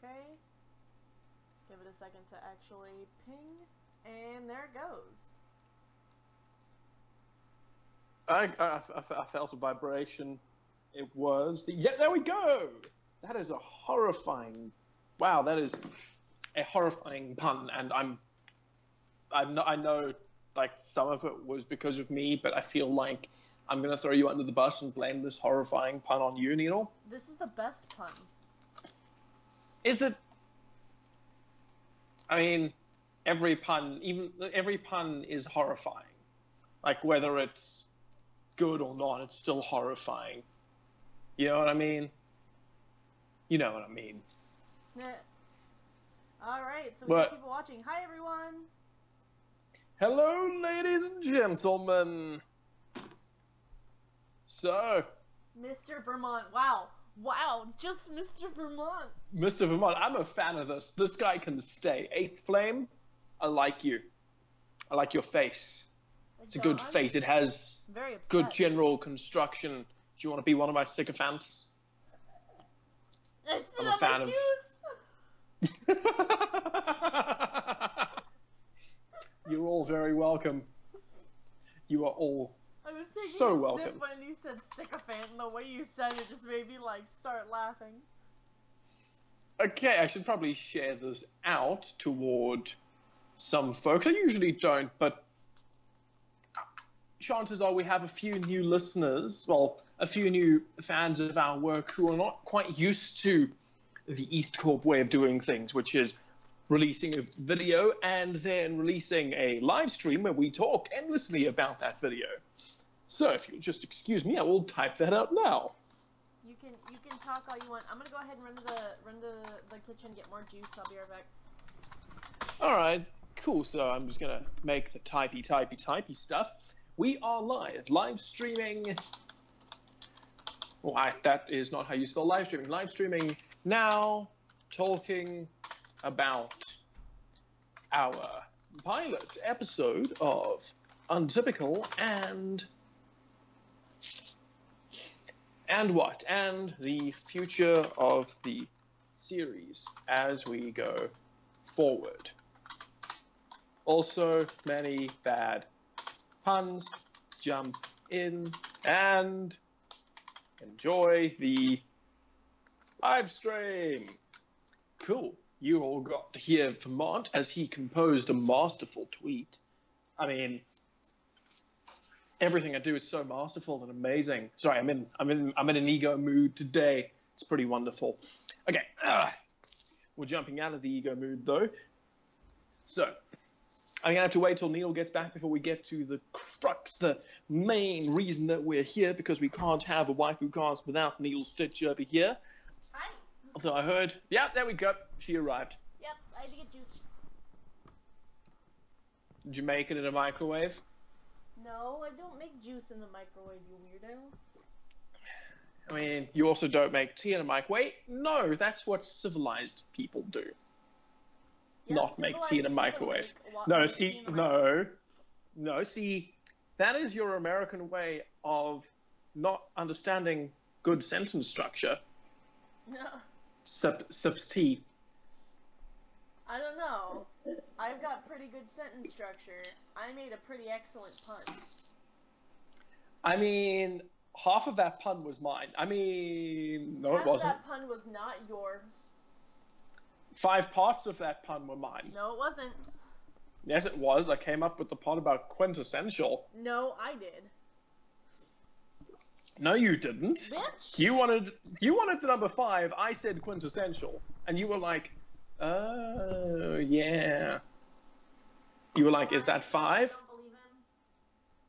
Okay. Give it a second to actually ping. And there it goes. I felt a vibration. It was... Yeah, there we go! That is a horrifying... Wow, that is a horrifying pun, and I know, like, some of it was because of me, but I feel like I'm going to throw you under the bus and blame this horrifying pun on you, Needle. This is the best pun. Is it? I mean, every pun is horrifying. Like, whether it's good or not, it's still horrifying. You know what I mean? You know what I mean. Yeah. Alright, so we got people watching. Hi, everyone! Hello, ladies and gentlemen! So... Mr. Vermont, wow! Wow, just Mr. Vermont! Mr. Vermont, I'm a fan of this. This guy can stay. Eighth Flame, I like you. I like your face. It's a good face. It has good general construction. Do you want to be one of my sycophants? I'm a fan of... You're all very welcome. You are all I was taking so a welcome. sip when you said sycophant, and the way you said it just made me, like, start laughing. Okay, I should probably share this out toward some folks. I usually don't, but chances are we have a few new listeners, well, a few new fans of our work who are not quite used to the EAST Corp way of doing things, which is releasing a video and then releasing a live stream where we talk endlessly about that video. So if you'll just excuse me, I will type that out now. You can talk all you want. I'm gonna go ahead and run to the kitchen and get more juice. I'll be right back. Alright, cool. So I'm just gonna make the typey stuff. We are live streaming. Why, that is not how you spell live streaming. Live streaming now, talking about our pilot episode of Untypical and what? And the future of the series as we go forward. Also, many bad puns. Jump in and enjoy the live stream. Cool. You all got to hear Vermont as he composed a masterful tweet. I mean, everything I do is so masterful and amazing. Sorry, I'm in an ego mood today. It's pretty wonderful. Okay, we're jumping out of the ego mood though. So I'm gonna have to wait till Neil gets back before we get to the crux, the main reason that we're here, because we can't have a WaifuCast without Neil Stitch over here. Hi. Although I heard, yeah, there we go. She arrived. Yep, I had to get juice. Did you make it in a microwave? No, I don't make juice in the microwave, you weirdo. I mean, you also don't make tea in a microwave. No, that's what civilized people do. Yeah, not make tea in a microwave. No, see, no, see, that is your American way of not understanding good sentence structure. No. Sips tea. I don't know. I've got pretty good sentence structure. I made a pretty excellent pun. I mean, half of that pun was mine. I mean, no, half it wasn't. Half of that pun was not yours. 5 parts of that pun were mine. No, it wasn't. Yes, it was. I came up with the pun about Quin-tessential. No, I did. No, you didn't. Bitch! You wanted the number 5. I said Quin-tessential, and you were like, "Oh, yeah." You were like, "Is that 5?" Don't believe him.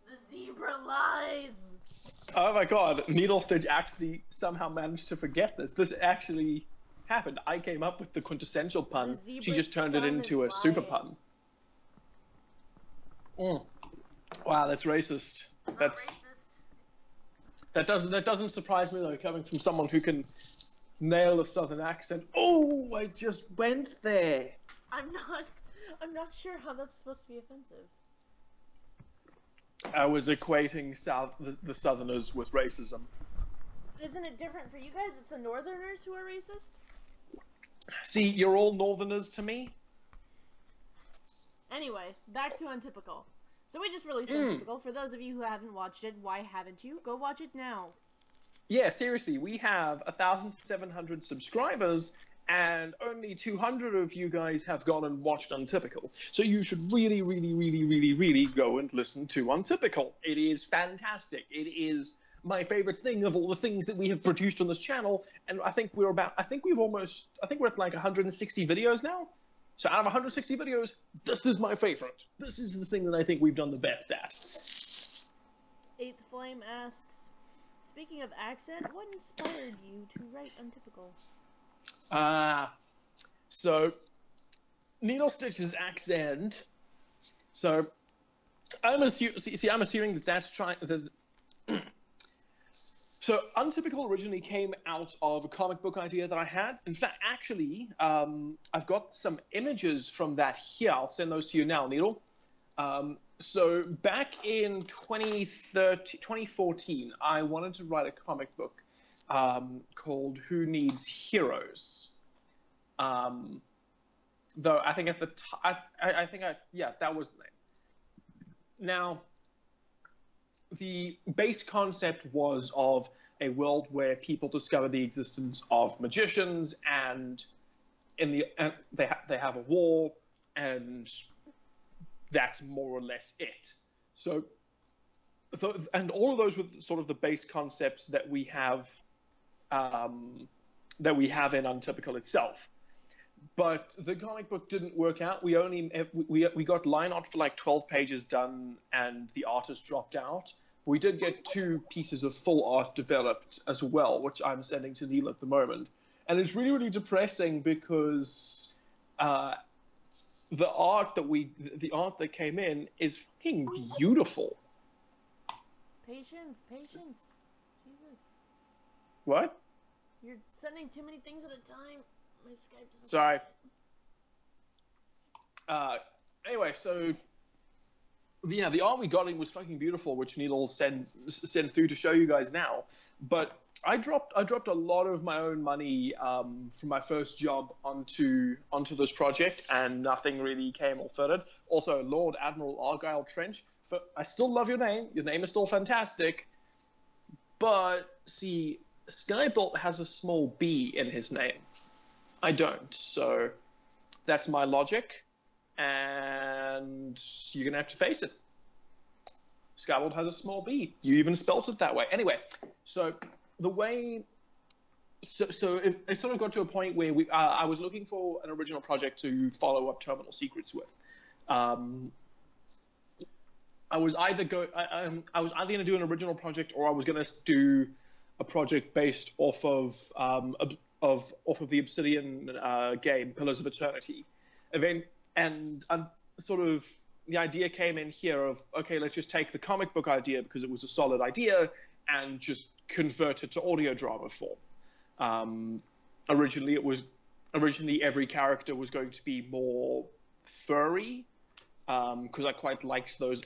The zebra lies. Oh my God! Needle Stitch actually somehow managed to forget this. This actually happened. I came up with the quintessential pun. She just turned it into a super pun. Wow, that's racist. That's racist. That doesn't surprise me though, coming from someone who can nail a southern accent. Oh, I just went there. I'm not sure how that's supposed to be offensive. I was equating the southerners with racism. Isn't it different for you guys? It's the northerners who are racist? See, you're all Northerners to me. Anyway, back to Untypical. So we just released Untypical. For those of you who haven't watched it, why haven't you? Go watch it now. Yeah, seriously, we have 1,700 subscribers, and only 200 of you guys have gone and watched Untypical. So you should really, really, really, really, really go and listen to Untypical. It is fantastic. It is my favorite thing of all the things that we have produced on this channel, and I think we're at like 160 videos now. So out of 160 videos, this is my favorite. This is the thing that I think we've done the best at. Eighth Flame asks, speaking of accent, what inspired you to write Untypical? So Needle Stitch's accent. So I'm assuming that that's trying. So Untypical originally came out of a comic book idea that I had. In fact, actually, I've got some images from that here. I'll send those to you now, Needle. So back in 2014, I wanted to write a comic book called Who Needs Heroes? Though I think at the time, that was the name. Now, the base concept was of a world where people discover the existence of magicians, and they have a war, and that's more or less it. So, and all of those were sort of the base concepts that we have in Untypical itself. But the comic book didn't work out. We got line art for like 12 pages done, and the artist dropped out. We did get 2 pieces of full art developed as well, which I'm sending to Neil at the moment. And it's really, really depressing because the art that came in is fucking beautiful. Patience. Jesus. What? You're sending too many things at a time. My Skype doesn't. Sorry. Anyway, so yeah, the art we got in was fucking beautiful, which Neil will send through to show you guys now. But I dropped a lot of my own money from my first job onto this project, and nothing really came or furthered. Also, Lord Admiral Argyle Trench, I still love your name. Your name is still fantastic. But see, Skybolt has a small b in his name. I don't, so that's my logic, and you're going to have to face it. Skybolt has a small b. You even spelt it that way. Anyway, so the way... So it sort of got to a point where I was looking for an original project to follow up Terminal Secrets with. I was either going to do an original project, or I was going to do a project based off of the Obsidian game, Pillars of Eternity. And sort of the idea came in here of, okay, let's just take the comic book idea because it was a solid idea and just convert it to audio drama form. Originally every character was going to be more furry, because I quite liked those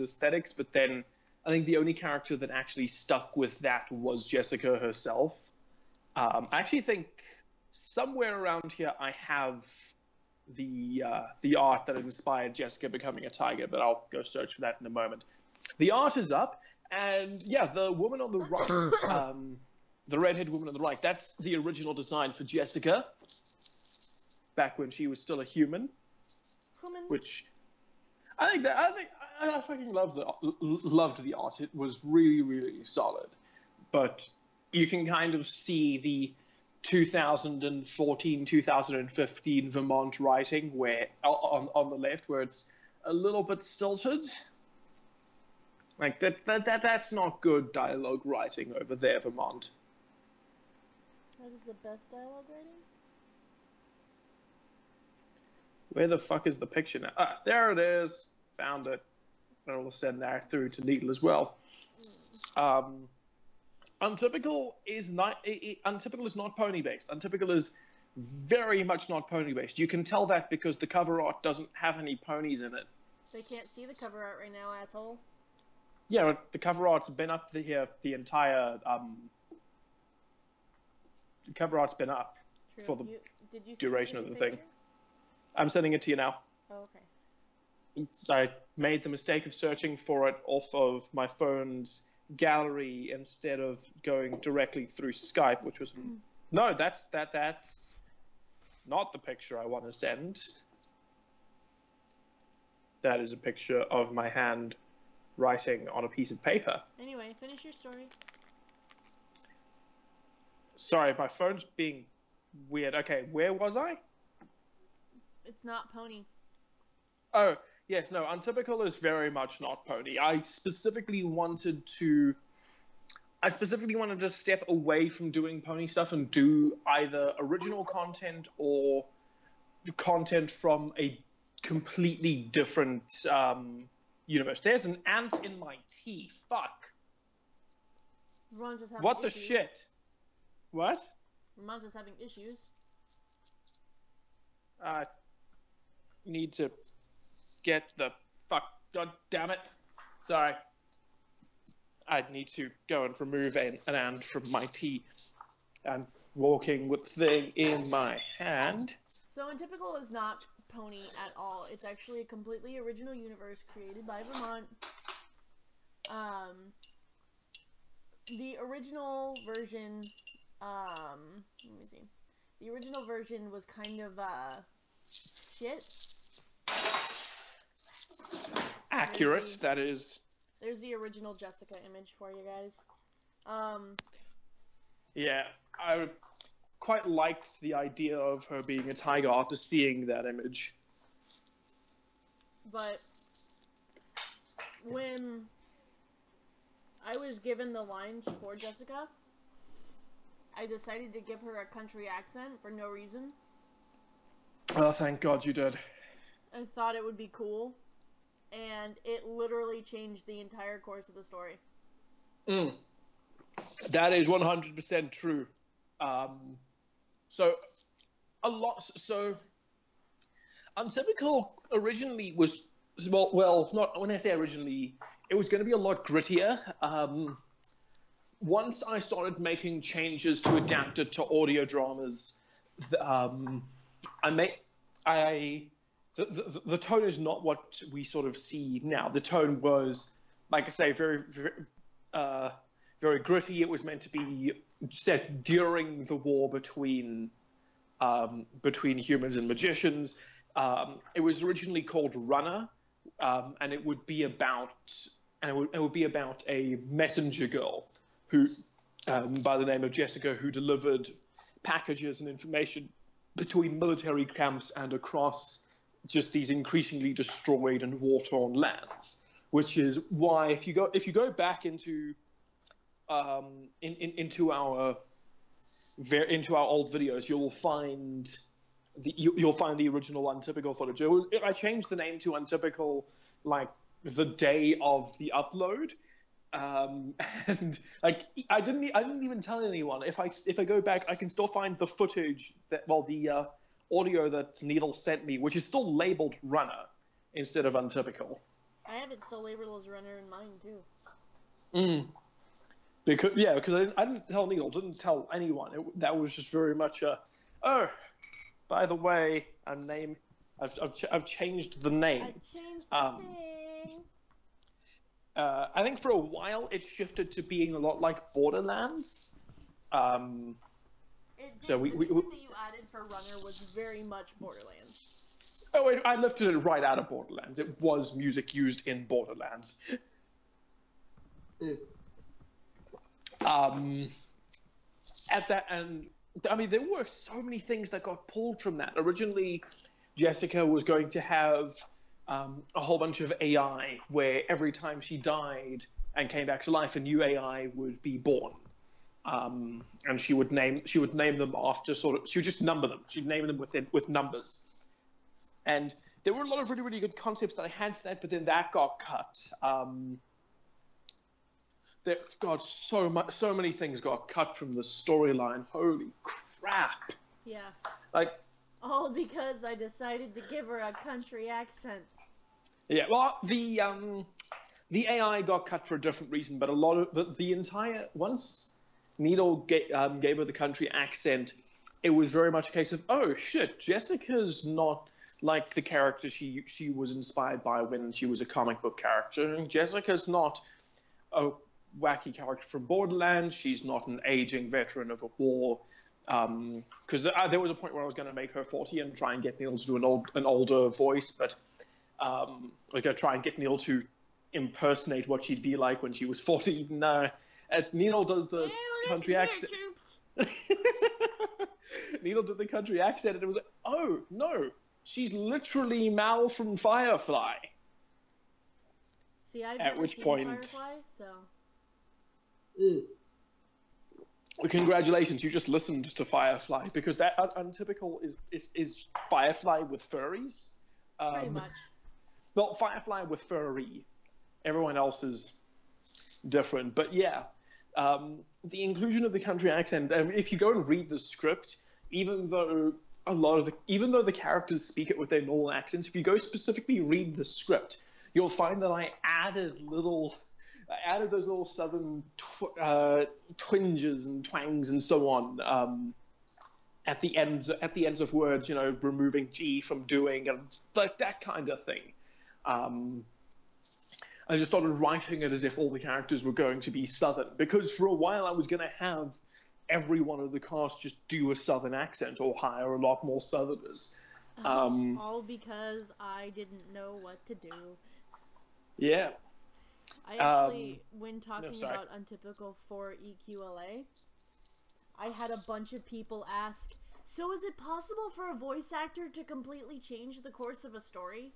aesthetics, but then I think the only character that actually stuck with that was Jessica herself. I actually think somewhere around here I have the art that inspired Jessica becoming a tiger, but I'll go search for that in a moment. The art is up, and yeah, the woman on the right, the redhead woman on the right, that's the original design for Jessica, back when she was still a human. Which I fucking loved the art. It was really, really solid, but you can kind of see the 2014, 2015 Vermont writing where on the left, where it's a little bit stilted. Like that's not good dialogue writing over there, Vermont. That is the best dialogue writing? Where the fuck is the picture now? Ah, there it is. Found it. I will send that through to Needle as well. Untypical is not pony based. Untypical is very much not pony based. You can tell that because the cover art doesn't have any ponies in it. They can't see the cover art right now, asshole. Yeah, the cover art's been up here the entire. The cover art's been up True. for the. Did you duration of the thing. picture? I'm sending it to you now. Oh, okay. I made the mistake of searching for it off of my phone's gallery instead of going directly through Skype, which was no, that's not the picture I want to send. That is a picture of my hand writing on a piece of paper. Anyway, finish your story. Sorry, my phone's being weird. Okay, where was I? It's not Pony. Oh, yes, no, Untypical is very much not Pony. I specifically wanted to step away from doing Pony stuff and do either original content or content from a completely different universe. There's an ant in my tea. Fuck. What the shit? What? Ramon's just having issues. Need to get the fuck. God damn it. Sorry. I'd need to go and remove an ant from my tea. I'm walking with the thing in my hand. So Untypical is not Pony at all. It's actually a completely original universe created by Vermont. The original version, let me see. The original version was kind of, shit. Accurate, that is. There's the original Jessica image for you guys. Yeah, I quite liked the idea of her being a tiger after seeing that image. But when I was given the lines for Jessica, I decided to give her a country accent for no reason. Oh, thank God you did. I thought it would be cool, and it literally changed the entire course of the story. That is 100% true. So Untypical originally was, well, not when I say originally, it was going to be a lot grittier. Once I started making changes to adapt it to audio dramas, the tone is not what we sort of see now. The tone was, like I say, very, very gritty. It was meant to be set during the war between humans and magicians. It was originally called Runner, and it would be about a messenger girl who, by the name of Jessica, who delivered packages and information between military camps and across just these increasingly destroyed and war-torn lands. Which is why, if you go back into into our old videos, you'll find the original Untypical footage. I changed the name to Untypical like the day of the upload, and like I didn't even tell anyone. If I go back, I can still find the footage the audio that Needle sent me, which is still labeled Runner instead of Untypical. I have it still labeled as Runner in mine too. Because I didn't tell Needle, didn't tell anyone. That was just very much by the way, I've changed the name. I changed the thing. I think for a while it shifted to being a lot like Borderlands. The music that you added for Runner was very much Borderlands. Oh, I lifted it right out of Borderlands. It was music used in Borderlands. At that, and I mean, there were so many things that got pulled from that. Originally, Jessica was going to have a whole bunch of AI, where every time she died and came back to life, a new AI would be born. And she would name them after she would just number them. She'd name them with numbers. And there were a lot of really, really good concepts that I had for that, but then that got cut. So many things got cut from the storyline. Holy crap! Yeah. Like, all because I decided to give her a country accent. Yeah, well, the AI got cut for a different reason, but a lot of the entire once Needle gave her the country accent, it was very much a case of, oh shit, Jessica's not like the character she was inspired by when she was a comic book character. And Jessica's not a wacky character from Borderlands. She's not an aging veteran of a war. Because there was a point where I was going to make her 40 and try and get Neil to do an older voice, but like I try and get Neil to impersonate what she'd be like when she was 40. No, Neil does the country accent. Neil did the country accent, and it was like, oh no, she's literally Mal from Firefly. See, I've never seen Firefly, so. Congratulations, you just listened to Firefly, because that Untypical is Firefly with furries. Pretty much. Well, Firefly with furry. Everyone else is different, but yeah. The inclusion of the country accent, if you go and read the script, even though the characters speak it with their normal accents, if you go specifically read the script, you'll find that I added those little southern twinges and twangs and so on at the ends of words, you know, removing G from doing and like that kind of thing. I just started writing it as if all the characters were going to be southern, because for a while I was going to have every one of the cast just do a southern accent or hire a lot more southerners. All because I didn't know what to do. Yeah. I actually, when talking about Untypical for EQLA, I had a bunch of people ask, so is it possible for a voice actor to completely change the course of a story?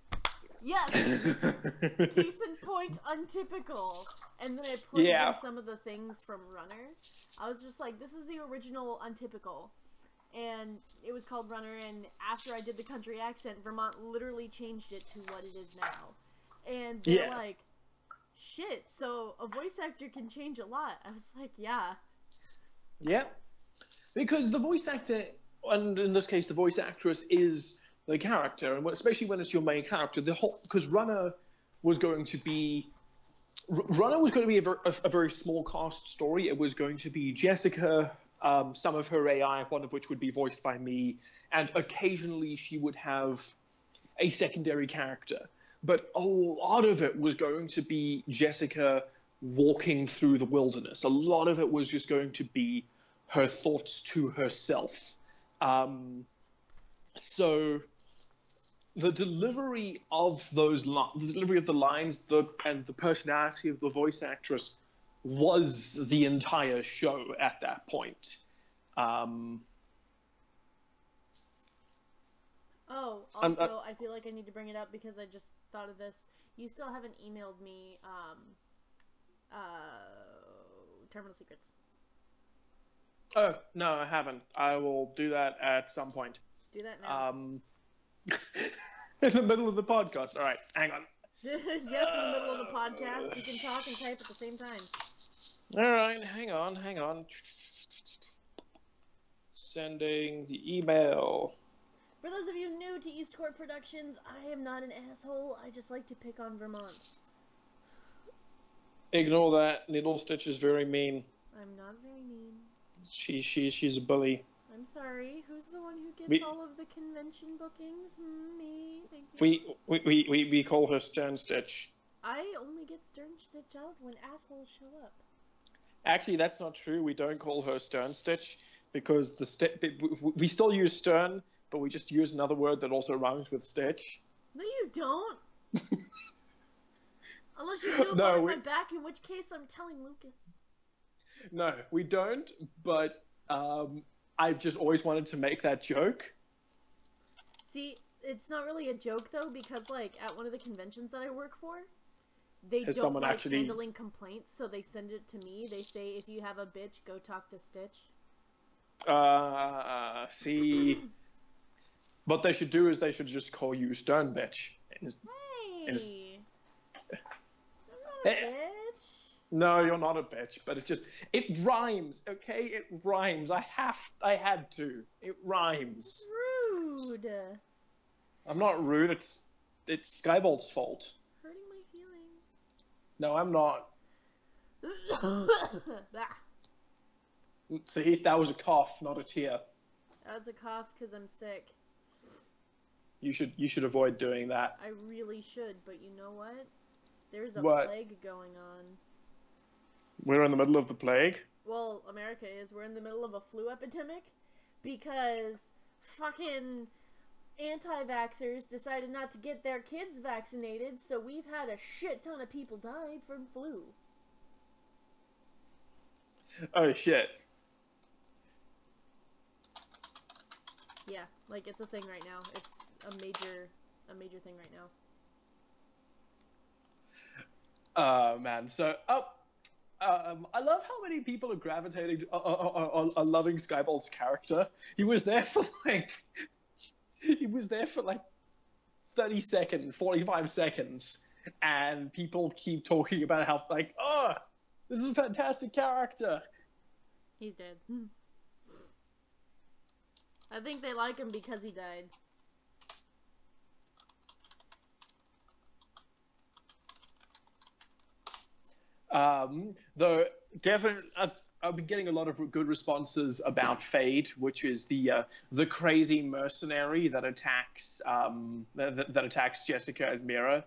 Yes! Case in point, Untypical. And then I put in some of the things from Runner. I was just like, this is the original Untypical. And it was called Runner, and after I did the country accent, Vermont literally changed it to what it is now. And they're like, shit, so a voice actor can change a lot. I was like, yeah. Yeah. Because the voice actor, and in this case the voice actress, is the character, and especially when it's your main character, because Runner was going to be a very small cast story. It was going to be Jessica, some of her AI, one of which would be voiced by me, and occasionally she would have a secondary character. But a lot of it was going to be Jessica walking through the wilderness. A lot of it was just going to be her thoughts to herself. So the delivery of the lines, and the personality of the voice actress was the entire show at that point. Also, I feel like I need to bring it up because I just thought of this. You still haven't emailed me, Terminal Secrets. Oh, no, I haven't. I will do that at some point. Do that now. In the middle of the podcast. All right, hang on. Yes, in the middle of the podcast. You can talk and type at the same time. All right, hang on. Sending the email. For those of you new to EAST Corp Productions, I am not an asshole. I just like to pick on Vermont. Ignore that. Needle Stitch is very mean. I'm not very mean. She's a bully. I'm sorry. Who's the one who gets all of the convention bookings? Me. Thank you. We call her Stern Stitch. I only get Stern Stitch out when assholes show up. Actually, that's not true. We don't call her Stern Stitch because we still use Stern, but we just use another word that also rhymes with Stitch. No, you don't. Unless you do it behind my back, in which case I'm telling Lucas. No, we don't, but I've just always wanted to make that joke. See, it's not really a joke, though, because, like, at one of the conventions that I work for, they don't like handling complaints, so they send it to me. They say, if you have a bitch, go talk to Stitch. See... What they should do is they should just call you Stern Bitch. Hey! I'm not a bitch. No, you're not a bitch, but it rhymes, okay? It rhymes. I had to. It rhymes. Rude. I'm not rude. It's Skybolt's fault. Hurting my feelings. No, I'm not. See, that was a cough, not a tear. That's a cough because I'm sick. You should avoid doing that. I really should, but you know what? There's a What? plague going on. We're in the middle of the plague? Well, America is. We're in the middle of a flu epidemic because fucking anti-vaxxers decided not to get their kids vaccinated, so we've had a shit ton of people die from flu. Oh, shit. Yeah, like, it's a thing right now. It's a major thing right now. Oh, man. So, I love how many people are gravitating, are loving Skybolt's character. He was there for, like 30 seconds, 45 seconds, and people keep talking about how, like, oh, this is a fantastic character. He's dead. I think they like him because he died. Though, definitely, I've been getting a lot of good responses about Fade, which is the crazy mercenary that attacks that attacks Jessica as Mira.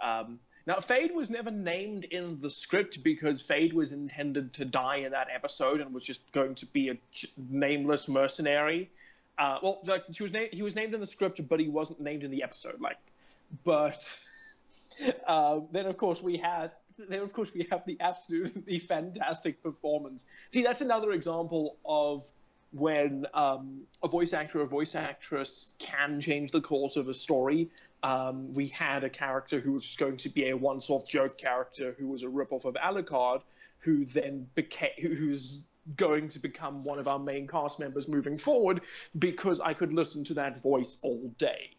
Now, Fade was never named in the script because Fade was intended to die in that episode and was just going to be a nameless mercenary. Well, like, he was named in the script, but he wasn't named in the episode. Like, but then of course we have the absolutely fantastic performance. See, that's another example of when a voice actor or voice actress can change the course of a story. We had a character who was going to be a once-off joke character who was a ripoff of Alucard, who then who's going to become one of our main cast members moving forward because I could listen to that voice all day.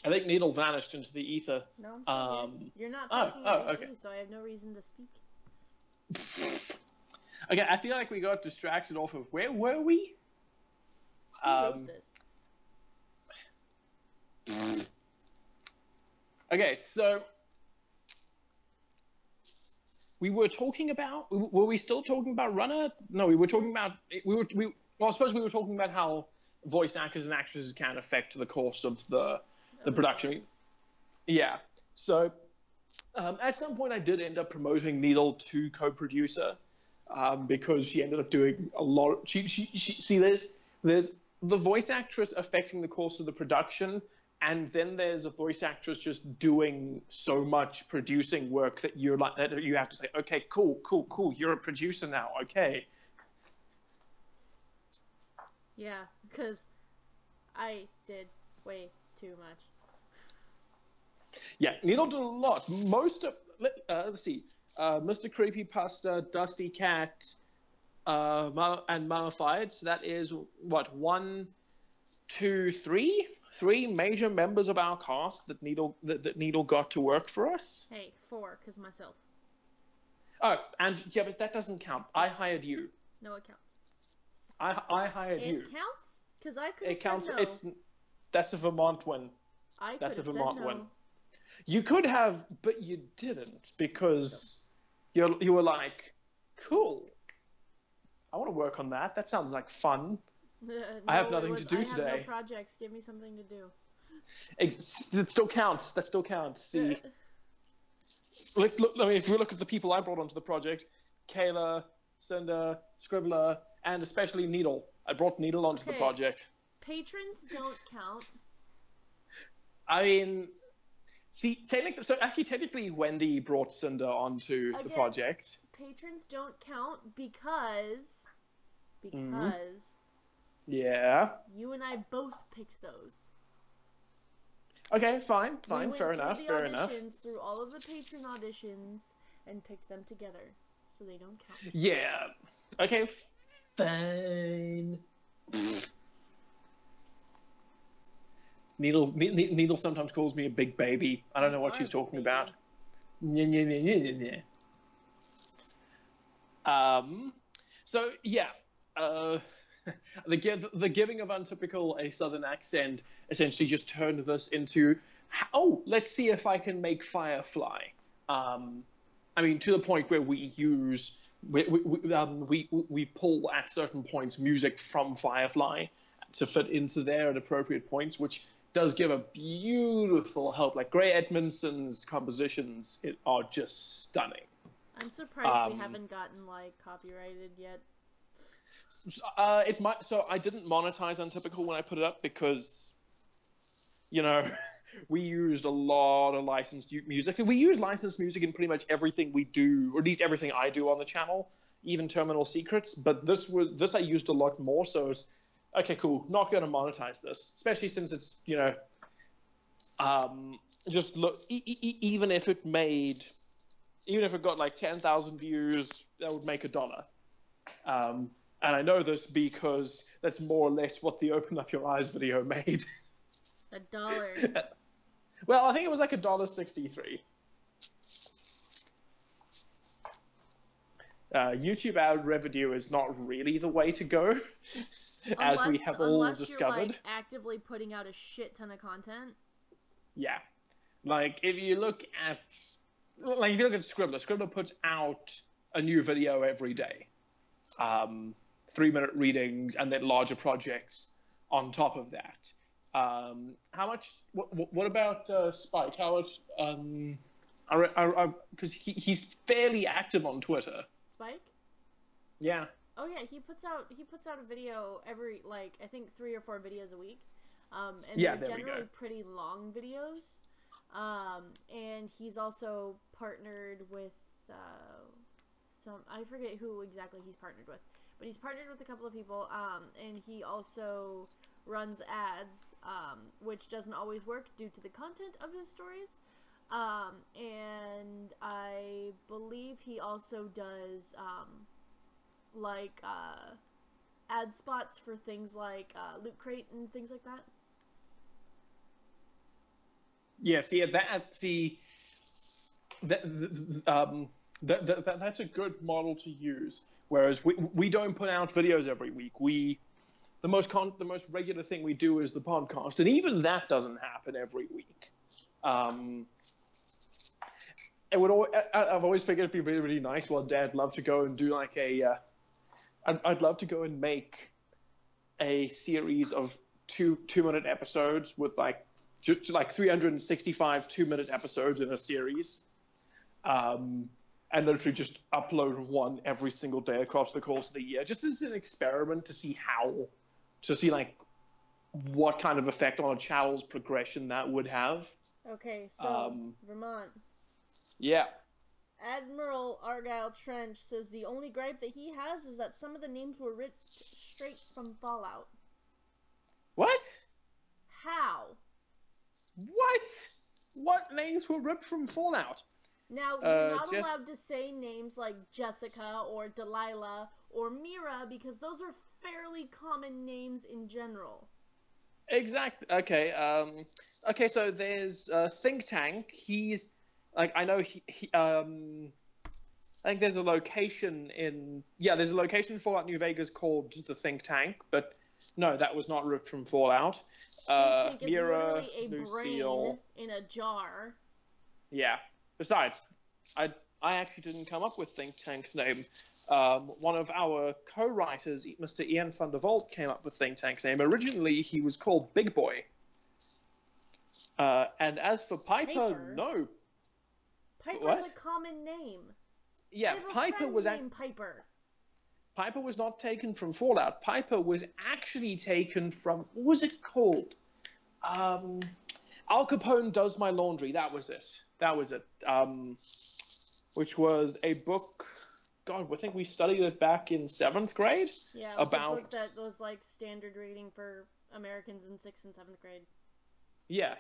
I think Needle vanished into the ether. No, I'm sorry. You're not talking about me, so I have no reason to speak. Okay, I feel like we got distracted off of where were we? Who wrote this? Okay, so we were talking about. Were we still talking about Runner? No, we were talking about. Well, I suppose we were talking about how voice actors and actresses can affect the course of the production. Yeah. So at some point I did end up promoting Needle to co-producer because she ended up doing a lot. See, there's the voice actress affecting the course of the production, and then there's a voice actress just doing so much producing work that you have to say, okay, cool, you're a producer now, okay. Yeah, because I did way too much. Yeah, Needle did a lot. Most of, let's see, Mr. Creepypasta, Dusty Cat, and Mummified. So that is, what, 1, 2, 3? 3 major members of our cast that Needle got to work for us. Hey, 4, because myself. Oh, and yeah, but that doesn't count. I hired you. No, it counts. I hired you. It counts? Because I could have said no. That's a Vermont win. That's a Vermont win. You could have, but you didn't because you were like, cool. I want to work on that. That sounds like fun. No, I have nothing to do today. I have no projects. Give me something to do. That still counts. That still counts. See, look. I mean, if we look at the people I brought onto the project, Kayla, Cinder, Scribbler, and especially Needle. I brought Needle onto the project. Patrons don't count. I mean, see, technically, Wendy brought Cinder onto the project. Patrons don't count because yeah, you and I both picked those. Okay, fine, we fair enough. Through all of the patron auditions and picked them together, so they don't count. Yeah. Okay, fine. Needle sometimes calls me a big baby. I don't know what she's talking about. So yeah, the giving of Untypical a southern accent essentially just turned this into, oh, let's see if I can make Firefly. I mean, to the point where we pull at certain points music from Firefly to fit into there at appropriate points, which does give a beautiful help. Like Gray Edmondson's compositions are just stunning. I'm surprised we haven't gotten like copyrighted yet. It might. So I didn't monetize Untypical when I put it up because, you know, we used a lot of licensed music. We use licensed music in pretty much everything we do, or at least everything I do on the channel, even Terminal Secrets. But this I used a lot more. So it's okay, cool. Not going to monetize this, especially since it's, you know, just look. Even if it got like 10,000 views, that would make $1. And I know this because that's more or less what the Open Up Your Eyes video made. $1. Well, I think it was like $1.63. YouTube ad revenue is not really the way to go, as we have all discovered. Unless you're like actively putting out a shit ton of content. Yeah, like if you look at Scribbler puts out a new video every day, 3-minute readings, and then larger projects on top of that. How much? What about Spike? How much? Because he's fairly active on Twitter. Spike? Yeah. Oh yeah, he puts out a video every, like, I think 3 or 4 videos a week. And yeah, they're generally pretty long videos. And he's also partnered with I forget who exactly he's partnered with, but he's partnered with a couple of people. And he also runs ads, which doesn't always work due to the content of his stories. And I believe he also does ad spots for things like Loot Crate and things like that. Yeah, that's a good model to use. Whereas we don't put out videos every week. The most regular thing we do is the podcast, and even that doesn't happen every week. I've always figured it'd be really, really nice one day. I'd love to go and do like I'd love to go and make a series of 2-minute episodes with just 365 2-minute episodes in a series, and literally just upload one every single day across the course of the year, just as an experiment to see what kind of effect on a channel's progression that would have. Okay, so Vermont. Yeah. Admiral Argyle Trench says the only gripe that he has is that some of the names were ripped straight from Fallout. What? How? What names were ripped from Fallout? Now, you're not allowed to say names like Jessica or Delilah or Mira because those are fairly common names in general. Exactly. Okay. Okay. So there's Think Tank. He's I know I think there's a location in Fallout New Vegas called the Think Tank, but no, that was not ripped from Fallout. Think Tank is Mira, literally a Lucille. brain in a jar. Yeah. Besides, I actually didn't come up with Think Tank's name. One of our co-writers, Mr. Ian van der Walt, came up with Think Tank's name. Originally, he was called Big Boy. And as for Piper, no. Piper's a common name. Yeah, Piper was named Piper. Piper was not taken from Fallout. Piper was actually taken from, what was it called? Al Capone Does My Laundry. That was it. Which was a book. God, I think we studied it back in 7th grade. Yeah, it was a book that was like standard reading for Americans in 6th and 7th grade. Yeah.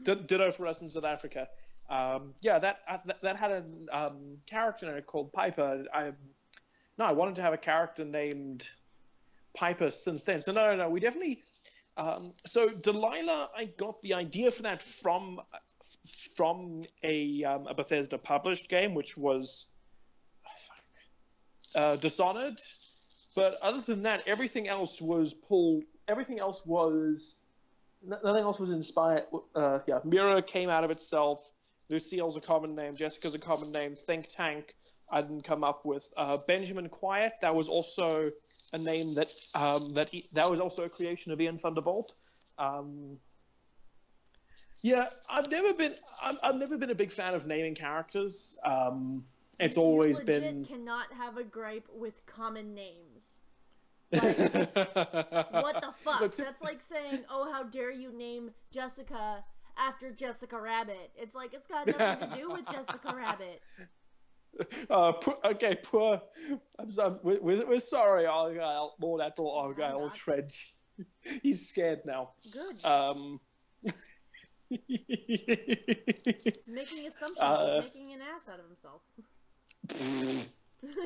Ditto for us in South Africa. That had a character in it called Piper. I wanted to have a character named Piper since then. So no, we definitely. So Delilah, I got the idea for that from a Bethesda published game, which was Dishonored. But other than that, everything else was pulled. Nothing else was inspired. Mira came out of itself. Lucille's a common name. Jessica's a common name. Think Tank, I didn't come up with. Benjamin Quiet, that was also a name that that was also a creation of Ian Thunderbolt. Yeah, I've never been a big fan of naming characters. It's always you legit been. Cannot have a gripe with common names. Like, what the fuck? Look, that's like saying, "Oh, how dare you name Jessica after Jessica Rabbit?" It's like it's got nothing to do with Jessica Rabbit. Okay, poor. I'm sorry. We're sorry, Argyle, Lord Admiral Argyle Tredge. He's scared now. Good. He's making assumptions. He's making an ass out of himself.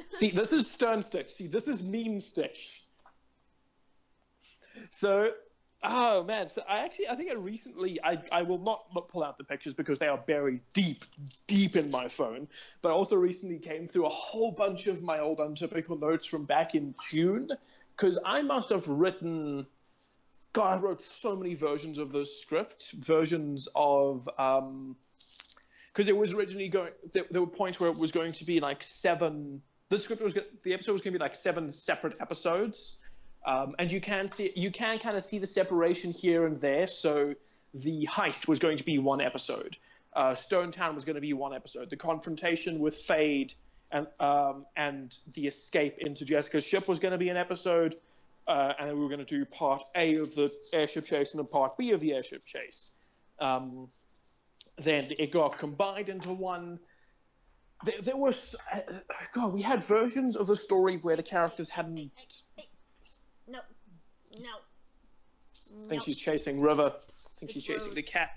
See, this is Stern Stitch. See, this is Mean Stitch. So, oh man. So I think I recently, I will not pull out the pictures because they are buried deep in my phone. But I also recently came through a whole bunch of my old Untypical notes from back in June, because I must have written. God, I wrote so many versions of the script, versions of, because it was originally going. There were points where it was going to be like 7. The episode was going to be like 7 separate episodes, and you can kind of see the separation here and there. So the heist was going to be 1 episode. Stone Town was going to be 1 episode. The confrontation with Fade and the escape into Jessica's ship was going to be an episode. And then we were going to do part A of the airship chase and then part B of the airship chase. Then it got combined into one. There was... God, we had versions of the story where the characters hadn't... No. I think she's chasing River. I think she's chasing the cat.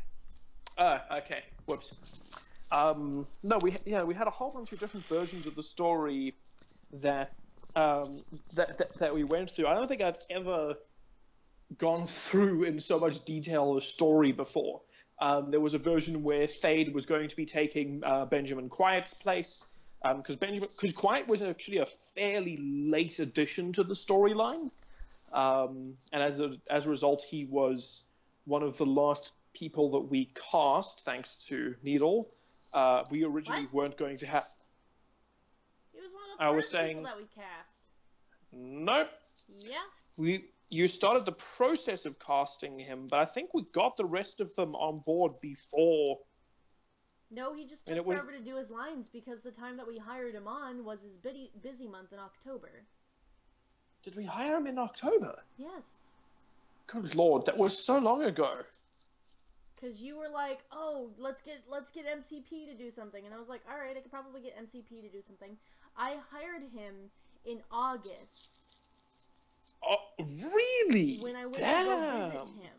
Okay. Whoops. No, we had a whole bunch of different versions of the story that we went through. I don't think I've ever gone through in so much detail a story before. There was a version where Fade was going to be taking Benjamin Quiet's place, because Quiet was actually a fairly late addition to the storyline, and as a result, he was one of the last people that we cast, thanks to Needle. We originally weren't going to have. I was saying people that we cast. Nope. Yeah. You started the process of casting him, but I think we got the rest of them on board before. No, he just took forever to do his lines because the time that we hired him on was his busy month in October. Did we hire him in October? Yes. Good Lord, that was so long ago. Because you were like, "Oh, let's get MCP to do something," and I was like, "All right, I could probably get MCP to do something." I hired him in August. Oh, really? When I went to go visit him.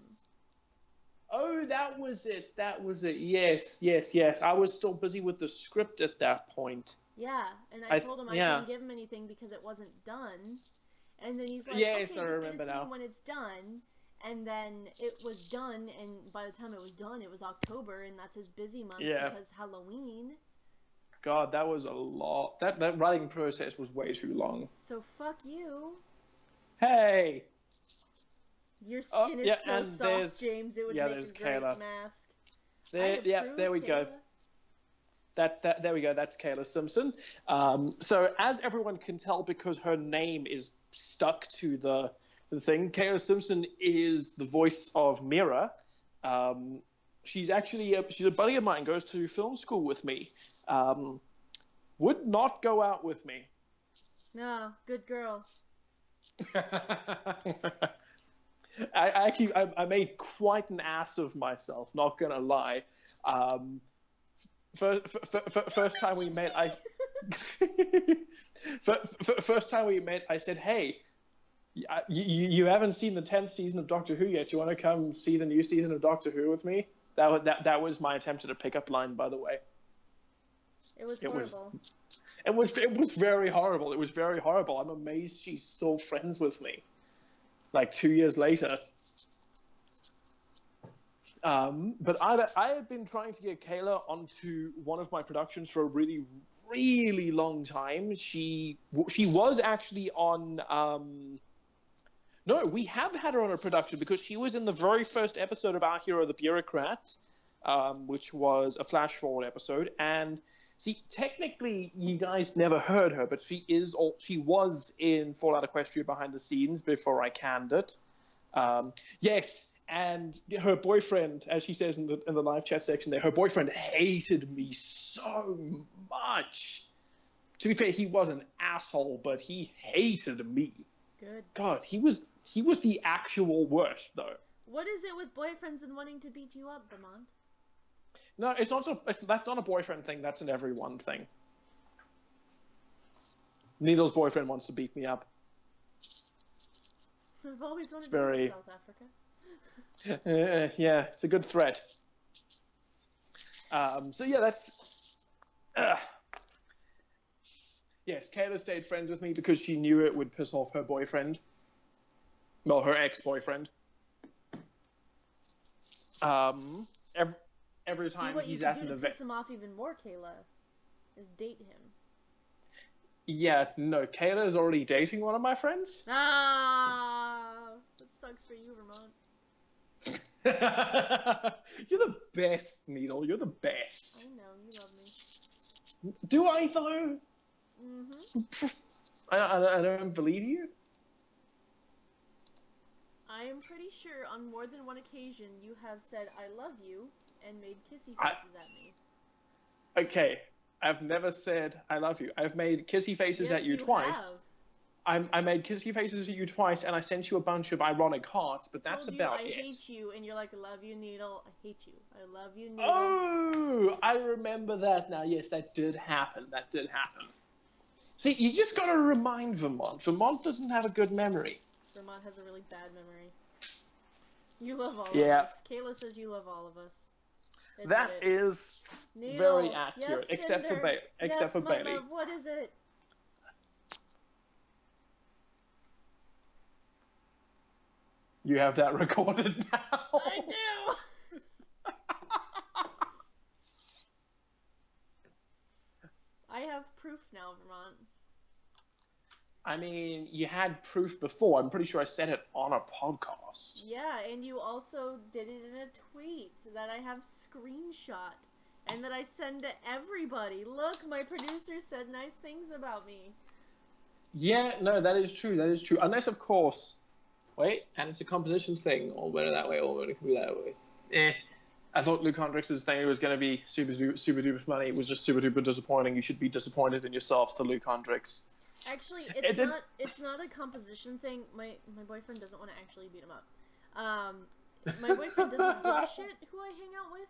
Oh, that was it. Yes. I was still busy with the script at that point. Yeah, and I told him I couldn't give him anything because it wasn't done. And then he's like, "Okay, just give it to me when it's done." And then it was done, and by the time it was done, it was October, and that's his busy month because Halloween. God, that was a lot. That writing process was way too long. So fuck you. Hey! Your skin is so soft, James. It would make a great Kayla. mask. There we go. There we go. That's Kayla Simpson. So as everyone can tell, because her name is stuck to the thing, Kayla Simpson is the voice of Mira. She's actually she's a buddy of mine. Goes to film school with me. Would not go out with me. No, good girl. I made quite an ass of myself. Not gonna lie. First time we met, first time we met, I said, "Hey, you haven't seen the 10th season of Doctor Who yet. You want to come see the new season of Doctor Who with me?" That was my attempt at a pickup line, by the way. It was horrible. It was very horrible. It was very horrible. I'm amazed she's still friends with me, like 2 years later. But I have been trying to get Kayla onto one of my productions for a really, really long time. She was actually on. No, we have had her on a production because she was in the very first episode of Our Hero the Bureaucrat. which was a flash forward episode. And see, technically, you guys never heard her, but she was in Fallout Equestria behind the scenes before I canned it. Yes, and her boyfriend, as she says in the live chat section there, her boyfriend hated me so much. To be fair, he was an asshole, but he hated me. Good. God, he was the actual worst, though. What is it with boyfriends and wanting to beat you up, Vermont? No, it's not. That's not a boyfriend thing. That's an everyone thing. Needle's boyfriend wants to beat me up. I've always wanted to be in South Africa. Yeah, it's a good threat. So yeah, that's. Yes, Kayla stayed friends with me because she knew it would piss off her boyfriend. Well, her ex-boyfriend. Every time he's at an event. To piss him off even more, Kayla, is date him. Yeah, no, Kayla is already dating one of my friends. Ah, that sucks for you, Vermont. You're the best, Needle. You're the best. I know, you love me. Do I, though? Mm-hmm. I don't believe you. I am pretty sure on more than one occasion you have said I love you and made kissy faces at me. Okay, I've never said I love you. I've made kissy faces at you twice. I made kissy faces at you twice, and I sent you a bunch of ironic hearts, but that's about it. I hate you, and you're like, I love you, Needle. I hate you. I love you, Needle. Oh, I remember that now. Yes, that did happen. That did happen. See, you just gotta remind Vermont. Vermont doesn't have a good memory. Vermont has a really bad memory. You love all of us. Kayla says you love all of us. That is very accurate, yes, except for Bailey. Except for Bailey. Love. What is it? You have that recorded now. I do. I have proof now, Vermont. I mean, you had proof before. I'm pretty sure I said it on a podcast. Yeah, and you also did it in a tweet that I have screenshot and that I send to everybody. Look, my producer said nice things about me. Yeah, no, that is true. That is true. Unless, of course, wait, and it's a composition thing, or whether that way, or whether it could be that way. I thought Luke Hendricks' thing was going to be super duper funny. It was just super duper disappointing. You should be disappointed in yourself for Luke Hendricks. Actually, it's not a composition thing. My boyfriend doesn't want to actually beat him up. My boyfriend doesn't give a shit who I hang out with.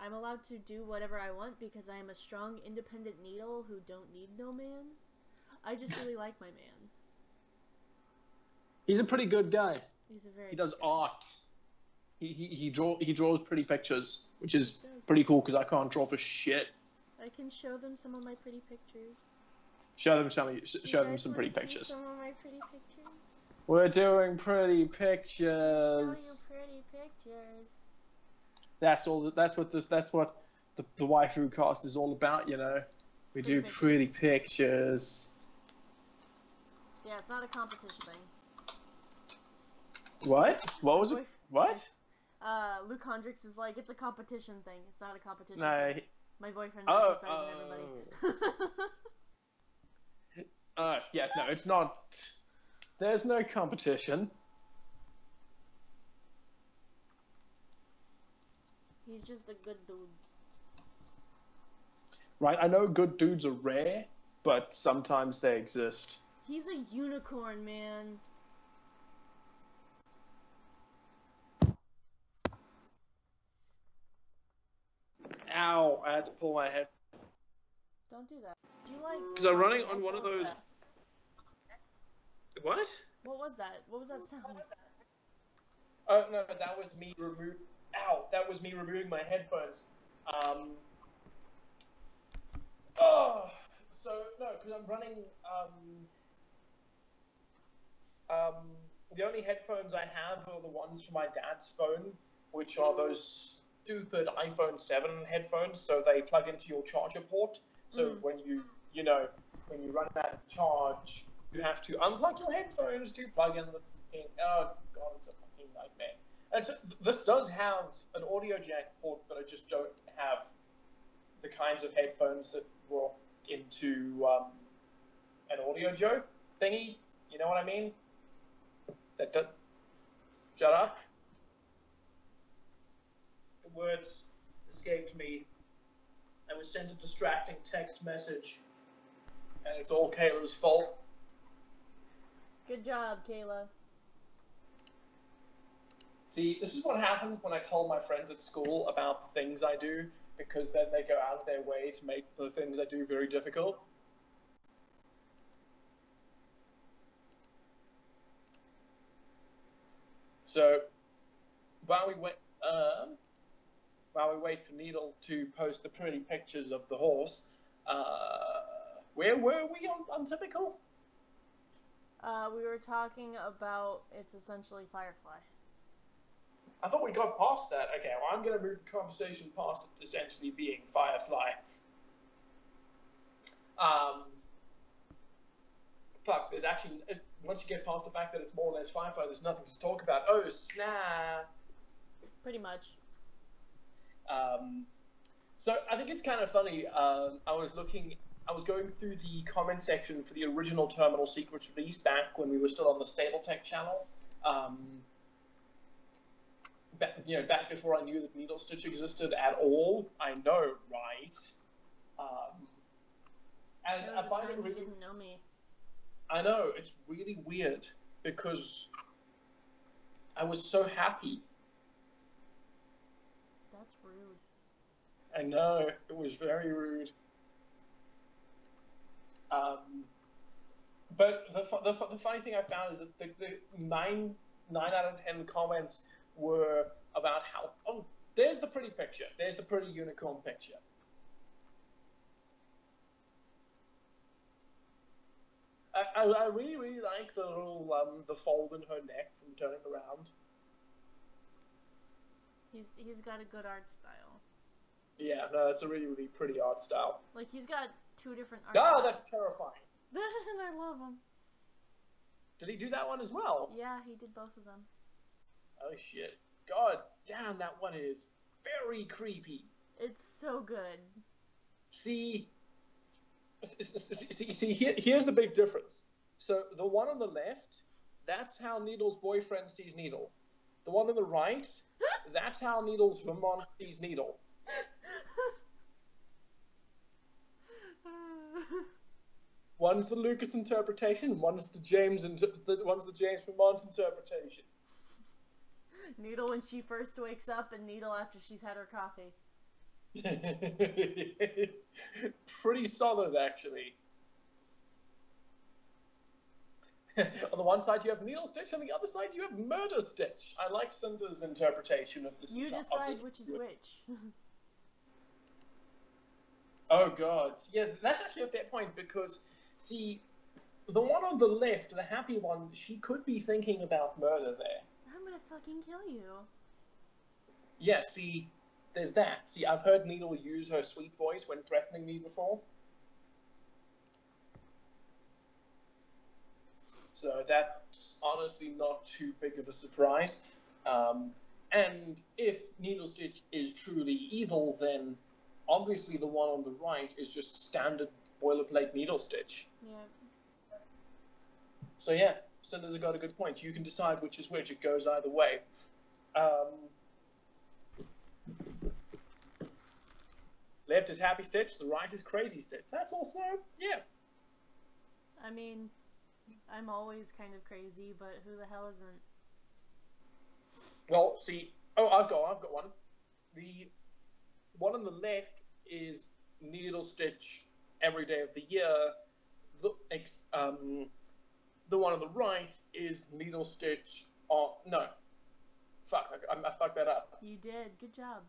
I'm allowed to do whatever I want because I am a strong, independent Needle who don't need no man. I just really like my man. He's a pretty good guy. He's a very. He does art. He draws pretty pictures, which is pretty cool because I can't draw for shit. I can show them some of my pretty pictures. Show them some pretty pictures. Some of my pretty pictures. We're doing pretty pictures. Show you pretty pictures. That's all. That's what the WaifuCast is all about. You know, we do pretty pictures. Yeah, it's not a competition thing. What? What was it? What? Luke Hendricks is like, it's a competition thing. It's not a competition thing. My boyfriend is better than everybody. Yeah, no, it's not. There's no competition. He's just a good dude. Right, I know good dudes are rare, but sometimes they exist. He's a unicorn, man. Ow, I had to pull my head. Don't do that. Do you like... Because I'm running on one of those... What? What was that? What was that sound? Oh, no, that was me removing... Ow, that was me removing my headphones. So, no, because I'm running, the only headphones I have are the ones for my dad's phone, which are those stupid iPhone 7 headphones, so they plug into your charger port. So when you run out of charge, you have to unplug your headphones to plug in the thing. Oh god, it's a fucking nightmare. And so this does have an audio jack port, but I just don't have the kinds of headphones that were into an audio joke thingy. You know what I mean? That does. Shut up. The words escaped me. I was sent a distracting text message, and it's all Kayla's fault. Good job, Kayla. See, this is what happens when I tell my friends at school about the things I do, because then they go out of their way to make the things I do very difficult. So, while we wait for Needle to post the pretty pictures of the horse, where were we on Untypical? We were talking about it's essentially Firefly. I thought we got past that. Okay, well, I'm going to move the conversation past it essentially being Firefly. Fuck, there's actually, once you get past the fact that it's more or less Firefly, there's nothing to talk about. Oh, snap! Pretty much. So I think it's kind of funny. I was going through the comment section for the original Terminal Secrets release back when we were still on the Stable Tech channel. Back before I knew that Needle Stitch existed at all. I know, right? And I find it really. You didn't know me. I know, it's really weird because I was so happy. That's rude. I know, it was very rude. But the funny thing I found is that the 9 out of 10 comments were about how, oh, there's the pretty picture. There's the pretty unicorn picture. I really, really like the little, the fold in her neck from turning around. He's got a good art style. Yeah, no, it's a really, really pretty art style. Like, he's got 2 different art styles. Oh, that's terrifying. I love him. Did he do that one as well? Yeah, he did both of them. Oh, shit. God damn, that one is very creepy. It's so good. See, here's the big difference. So the one on the left, that's how Needle's boyfriend sees Needle. The one on the right, that's how Needle's Vermont sees Needle. One's the Lucas interpretation, one's the James Vermont interpretation. Needle when she first wakes up, and Needle after she's had her coffee. Pretty solid, actually. On the one side you have Needle Stitch, on the other side you have Murder Stitch. I like Cynthia's interpretation of this. You decide which is which. Oh god. Yeah, that's actually a fair point, because, see, the one on the left, the happy one, she could be thinking about murder there. I'm gonna fucking kill you. Yeah, see, there's that. See, I've heard Needle use her sweet voice when threatening me before. So that's honestly not too big of a surprise. And if Needle Stitch is truly evil, then obviously the one on the right is just standard boilerplate Needle Stitch. Yeah. So yeah, Cinder's got a good point. You can decide which is which. It goes either way. Left is Happy Stitch, the right is Crazy Stitch. That's also, yeah. I mean, I'm always kind of crazy, but who the hell isn't? Well, see, I've got one. The one on the left is Needle Stitch every day of the year. The one on the right is Needle Stitch on... No. Fuck, I fucked that up. You did. Good job.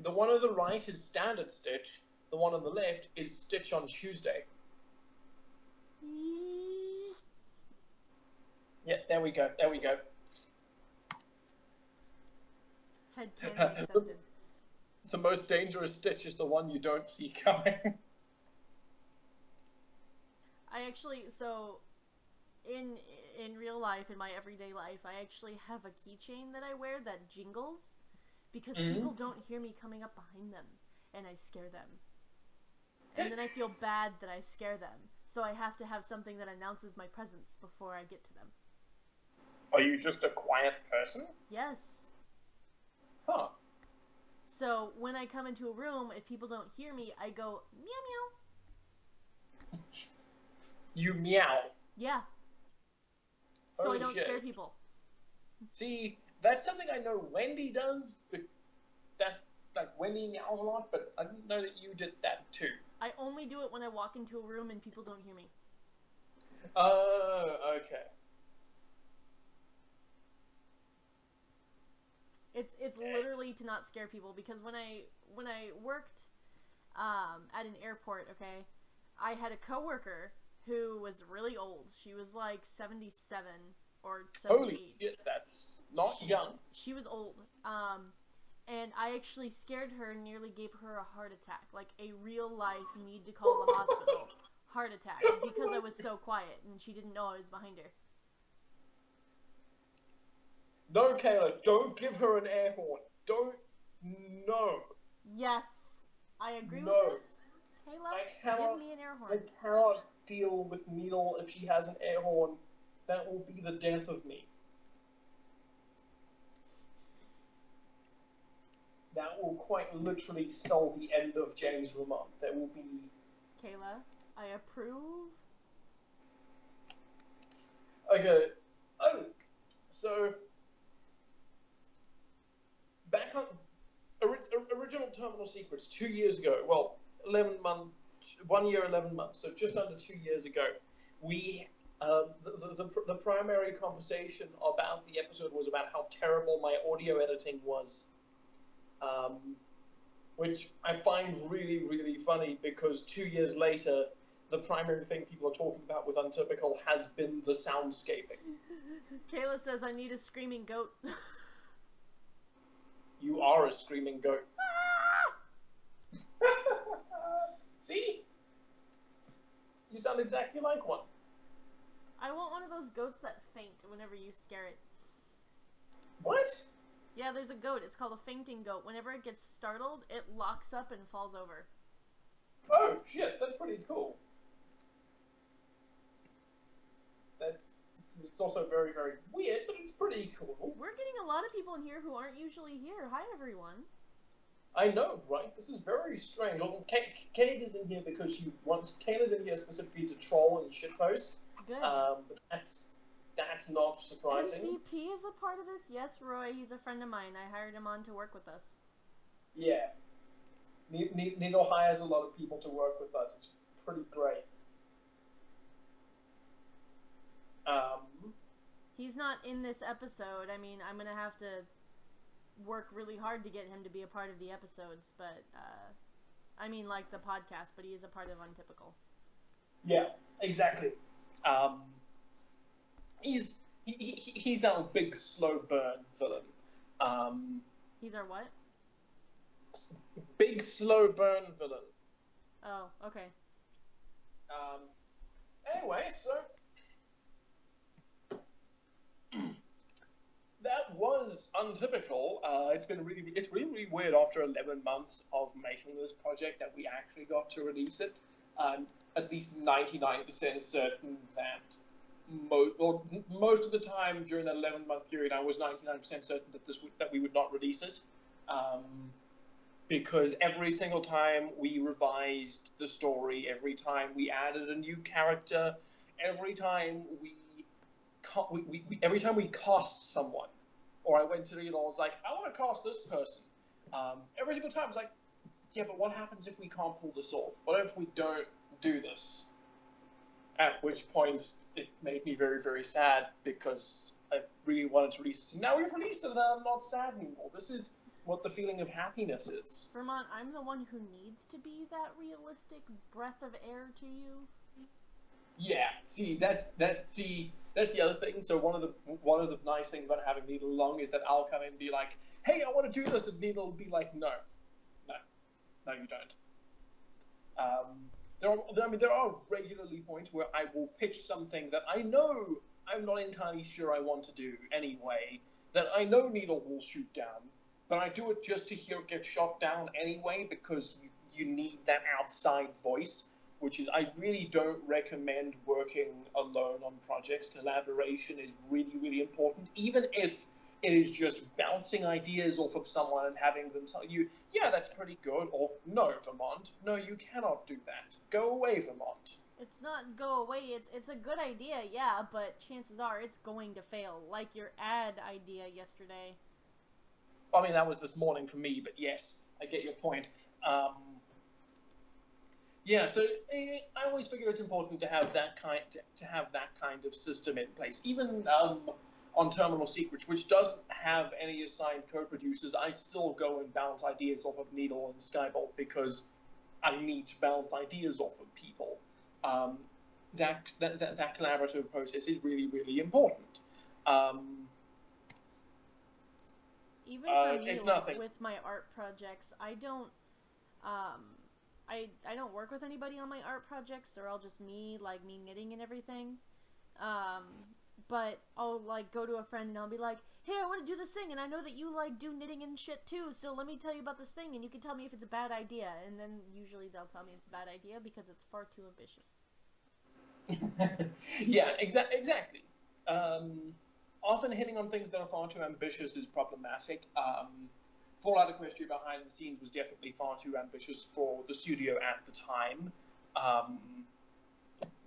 The one on the right is Standard Stitch. The one on the left is Stitch on Tuesday. Yeah, there we go. There we go. Headcanon accepted. The most dangerous Stitch is the one you don't see coming. I actually, so in in real life, in my everyday life, I actually have a keychain that I wear that jingles because people don't hear me coming up behind them, and I scare them. And then I feel bad that I scare them, so I have to have something that announces my presence before I get to them. Are you just a quiet person? Yes. Huh. So when I come into a room, if people don't hear me, I go meow meow. You meow? Yeah. So Holy I don't shit. scare people. See, that's something I know Wendy does, but Wendy meows a lot, but I didn't know that you did that too. I only do it when I walk into a room and people don't hear me. Oh, okay. It's literally to not scare people, because when I worked at an airport, okay, I had a coworker who was really old. She was like 77 or 78. Holy shit, that's not young. She was old. And I actually scared her and nearly gave her a heart attack, like a real life need to call the hospital heart attack, because I was so quiet and she didn't know I was behind her. No, Kayla, don't give her an air horn. Don't. No. Yes, I agree with this. Kayla, give me an air horn. I cannot deal with Needle if she has an air horn. That will be the death of me. That will quite literally spell the end of James Lamont. There will be... Kayla, I approve. Okay. Oh, so... Back on original Terminal Secrets 2 years ago, well, 11 months, 1 year, 11 months, so just under 2 years ago, we, the primary conversation about the episode was about how terrible my audio editing was, which I find really, really funny, because 2 years later, the primary thing people are talking about with Untypical has been the soundscaping. Kayla says, I need a screaming goat. You are a screaming goat. See? You sound exactly like one. I want one of those goats that faint whenever you scare it. What? Yeah, there's a goat. It's called a fainting goat. Whenever it gets startled, it locks up and falls over. Oh, shit. That's pretty cool. It's also very, very weird, but it's pretty cool. We're getting a lot of people in here who aren't usually here. Hi, everyone. I know, right? This is very strange. Well, Kate is in here because she wants... Kate is in here specifically to troll and shitpost. Good. But that's not surprising. MCP is a part of this? Yes, Roy. He's a friend of mine. I hired him on to work with us. Yeah. Needle hires a lot of people to work with us. It's pretty great. He's not in this episode. I mean, I'm gonna have to work really hard to get him to be a part of the episodes, but, I mean, like the podcast, but he is a part of Untypical. Yeah, exactly. He's our big slow burn villain. He's our what? Big slow burn villain. Oh, okay. Anyway, so that was Untypical. It's really weird after 11 months of making this project that we actually got to release it. At least 99% certain that most of the time during that 11-month period, I was 99% certain that we would not release it, because every single time we revised the story, every time we added a new character, every time every time we cast someone, or I went to I was like, I want to cast this person. Every single time I was like, yeah, but what happens if we can't pull this off? What if we don't do this? At which point it made me very, very sad, because I really wanted to release it. Now we've released it and I'm not sad anymore. This is what the feeling of happiness is. Vermont, I'm the one who needs to be that realistic breath of air to you. Yeah, see, that's the other thing. So one of the nice things about having Needle along is that I'll come in and be like, hey, I want to do this, and Needle will be like, no, you don't. There are regularly points where I will pitch something that I know I'm not entirely sure I want to do anyway, that I know Needle will shoot down, but I do it just to hear it get shot down anyway, because you need that outside voice, which is, I really don't recommend working alone on projects. Collaboration is really, really important, even if it is just bouncing ideas off of someone and having them tell you, yeah, that's pretty good, or no, Vermont, no, you cannot do that. Go away, Vermont. It's not go away, it's a good idea, yeah, but chances are it's going to fail, like your ad idea yesterday. I mean, that was this morning for me, but yes, I get your point. Yeah, so I always figure it's important to have that kind of system in place. Even on Terminal Secrets, which doesn't have any assigned co-producers, I still go and bounce ideas off of Needle and Skybolt because I need to bounce ideas off of people. That collaborative process is really, really important. Even for me, like, with my art projects, I don't work with anybody on my art projects. They're all just me knitting and everything. But I'll, like, go to a friend and I'll be like, hey, I want to do this thing, and I know that you, like, do knitting and shit too, so let me tell you about this thing, and you can tell me if it's a bad idea. And then usually they'll tell me it's a bad idea because it's far too ambitious. Yeah, exactly. Often hitting on things that are far too ambitious is problematic. Fallout Equestria behind the scenes was definitely far too ambitious for the studio at the time,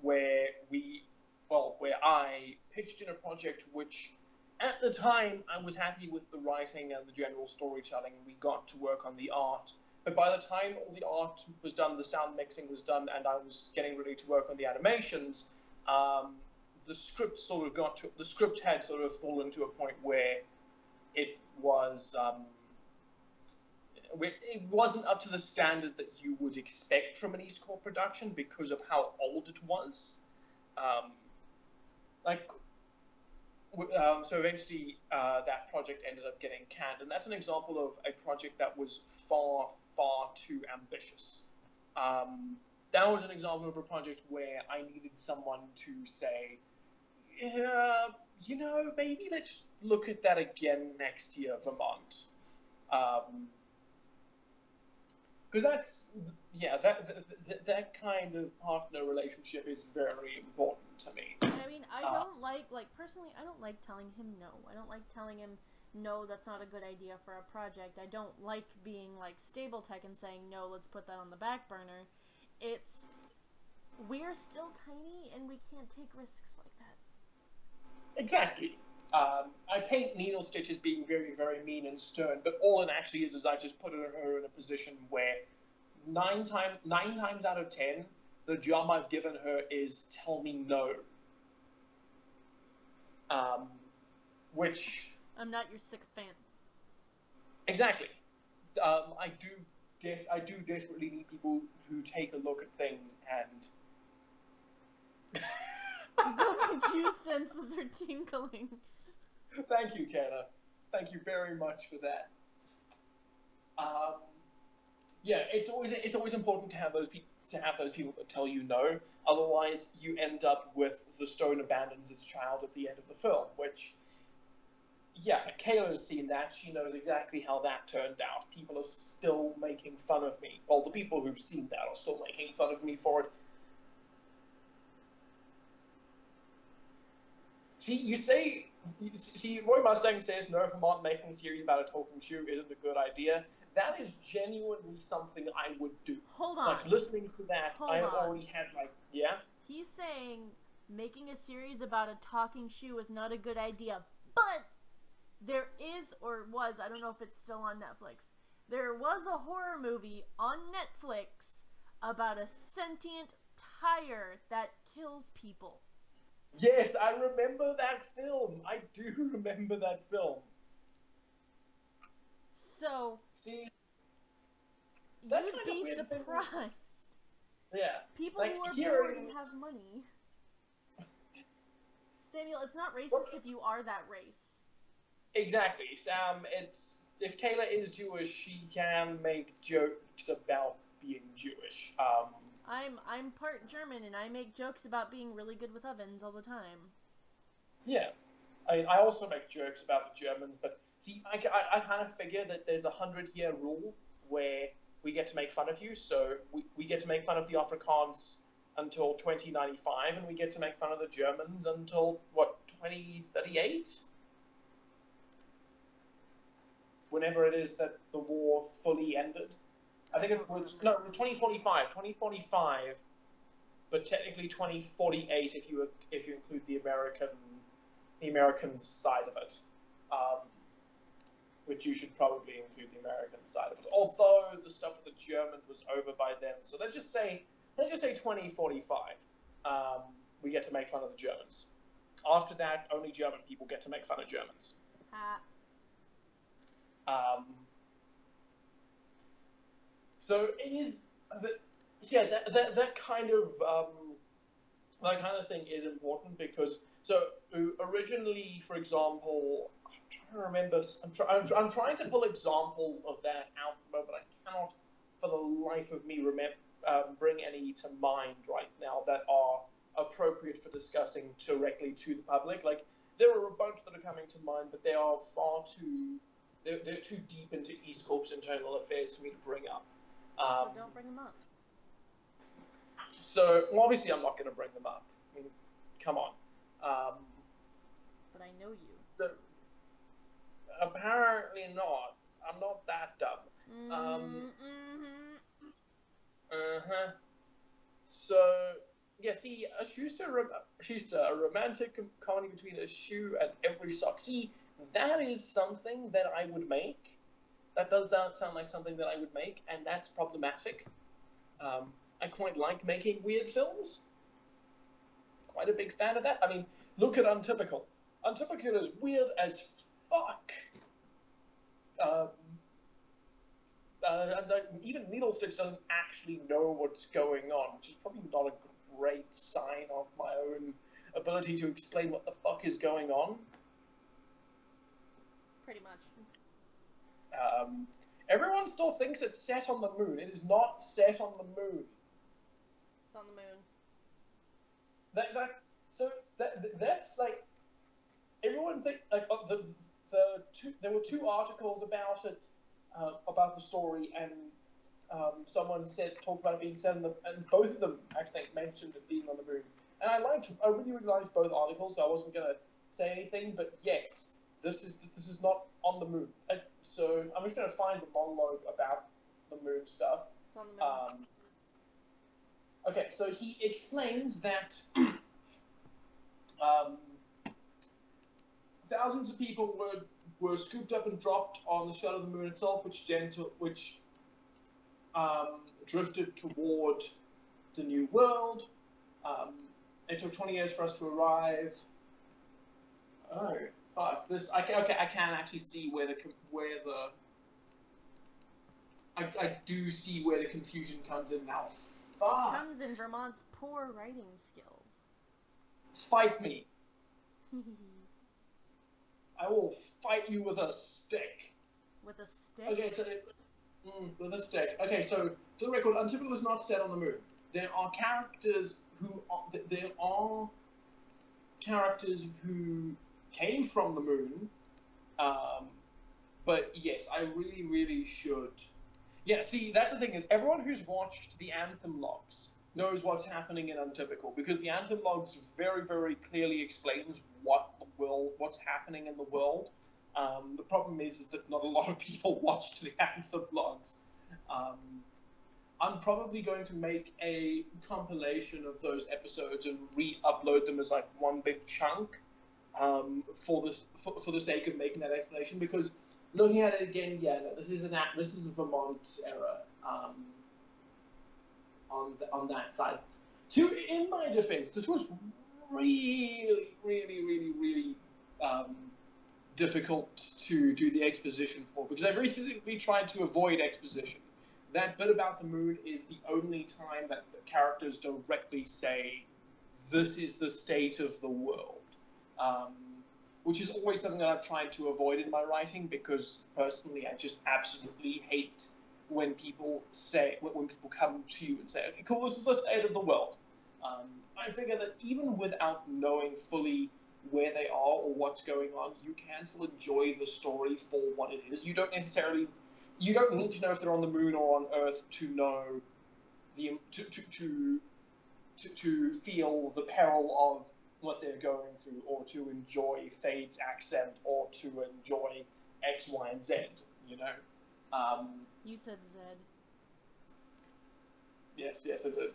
where I pitched in a project which, at the time, I was happy with the writing and the general storytelling. We got to work on the art. But by the time all the art was done, the sound mixing was done, and I was getting ready to work on the animations, the script had sort of fallen to a point where it wasn't up to the standard that you would expect from an EAST Corp production because of how old it was. So eventually that project ended up getting canned, and that's an example of a project that was far, far too ambitious. That was an example of a project where I needed someone to say, maybe let's look at that again next year, Vermont. Because that kind of partner relationship is very important to me. I mean, I don't personally, I don't like telling him no. I don't like telling him, no, that's not a good idea for a project. I don't like being like Stable Tech and saying, no, let's put that on the back burner. We're still tiny and we can't take risks like that. Exactly. I paint Needle Stitch as being very, very mean and stern, but all it actually is I just put her in a position where 9 times out of 10, the job I've given her is tell me no. Which... I'm not your sycophant. Exactly. I do desperately need people who take a look at things and... My juice senses are tingling. Thank you, Kenna. Thank you very much for that. Yeah, it's always important to have those people that tell you no. Otherwise, you end up with the stone abandons its child at the end of the film, which, yeah, Kayla's seen that. She knows exactly how that turned out. People are still making fun of me. Well, the people who've seen that are still making fun of me for it. See, Roy Mustang says, no, Vermont making a series about a talking shoe isn't a good idea. That is genuinely something I would do. Hold on. Like, listening to that, I already had, yeah? He's saying making a series about a talking shoe is not a good idea, but there is, or was, I don't know if it's still on Netflix, there was a horror movie on Netflix about a sentient tire that kills people. Yes, I remember that film. I do remember that film. So, see, you'd be surprised. Yeah. People who are bored and have money. Samuel, it's not racist if you are that race. Exactly, Sam. If Kayla is Jewish, she can make jokes about being Jewish. I'm part German, and I make jokes about being really good with ovens all the time. Yeah. I also make jokes about the Germans, but see, I kind of figure that there's a 100-year rule where we get to make fun of you, so we get to make fun of the Afrikaans until 2095, and we get to make fun of the Germans until, what, 2038? Whenever it is that the war fully ended. I think it was 2045. 2045, but technically 2048 if you include the American side of it, which you should probably include the American side of it. Although the stuff with the Germans was over by then, so let's just say 2045. We get to make fun of the Germans. After that, only German people get to make fun of Germans. So it is that kind of thing is important because originally, for example, I'm trying to remember. I'm trying to pull examples of that out, but I cannot, for the life of me, bring any to mind right now that are appropriate for discussing directly to the public. Like, there are a bunch that are coming to mind, but they are they're too deep into EAST Corp's internal affairs for me to bring up. So don't bring them up. So, obviously I'm not going to bring them up. I mean, come on. But I know you. So, apparently not. I'm not that dumb. So, yeah, see, a romantic comedy between a shoe and every sock. See, that is something that I would make. That does sound like something that I would make, and that's problematic. I quite like making weird films. Quite a big fan of that. I mean, look at Untypical. Untypical is weird as fuck. And even Needlesticks doesn't actually know what's going on, which is probably not a great sign of my own ability to explain what the fuck is going on. Pretty much. Everyone still thinks it's set on the moon. It is not set on the moon. It's on the moon. That's like, everyone think like there were two articles about it, about the story, and someone talked about it being set on the, and both of them actually mentioned it being on the moon. And I really liked both articles, so I wasn't gonna say anything. But yes, this is not on the moon. So I'm just gonna find the monologue about the moon stuff. It's on the moon. Okay, so he explains that thousands of people were scooped up and dropped on the shell of the moon itself, which drifted toward the New World. It took 20 years for us to arrive. Oh, fuck! I can actually see I do see where the confusion comes in now. Fuck! It comes in Vermont's poor writing skills. Fight me. I will fight you with a stick. With a stick? Okay, so with a stick. Okay, so for the record, Untypically is not set on the moon. There are characters who came from the moon. But yes, I really, really should. Yeah, see, that's the thing is, everyone who's watched the Anthem logs knows what's happening in Untypical, because the Anthem logs very, very clearly explains what's happening in the world. The problem is that not a lot of people watched the Anthem logs. I'm probably going to make a compilation of those episodes and re-upload them as like one big chunk, for the sake of making that explanation, because looking at it again, yeah, no, this is a Vermont error on that side. In my defense, this was really, really, really, really difficult to do the exposition for, because I've recently tried to avoid exposition. That bit about the moon is the only time that the characters directly say, "This is the state of the world," which is always something that I've tried to avoid in my writing, because personally I just absolutely hate when people come to you and say, "Okay, cool, this is the state of the world." I figure that even without knowing fully where they are or what's going on, you can still enjoy the story for what it is. You don't need to know if they're on the moon or on Earth to know to feel the peril of what they're going through, or to enjoy Fade's accent, or to enjoy X, Y, and Z. You know. You said Z. Yes, I did.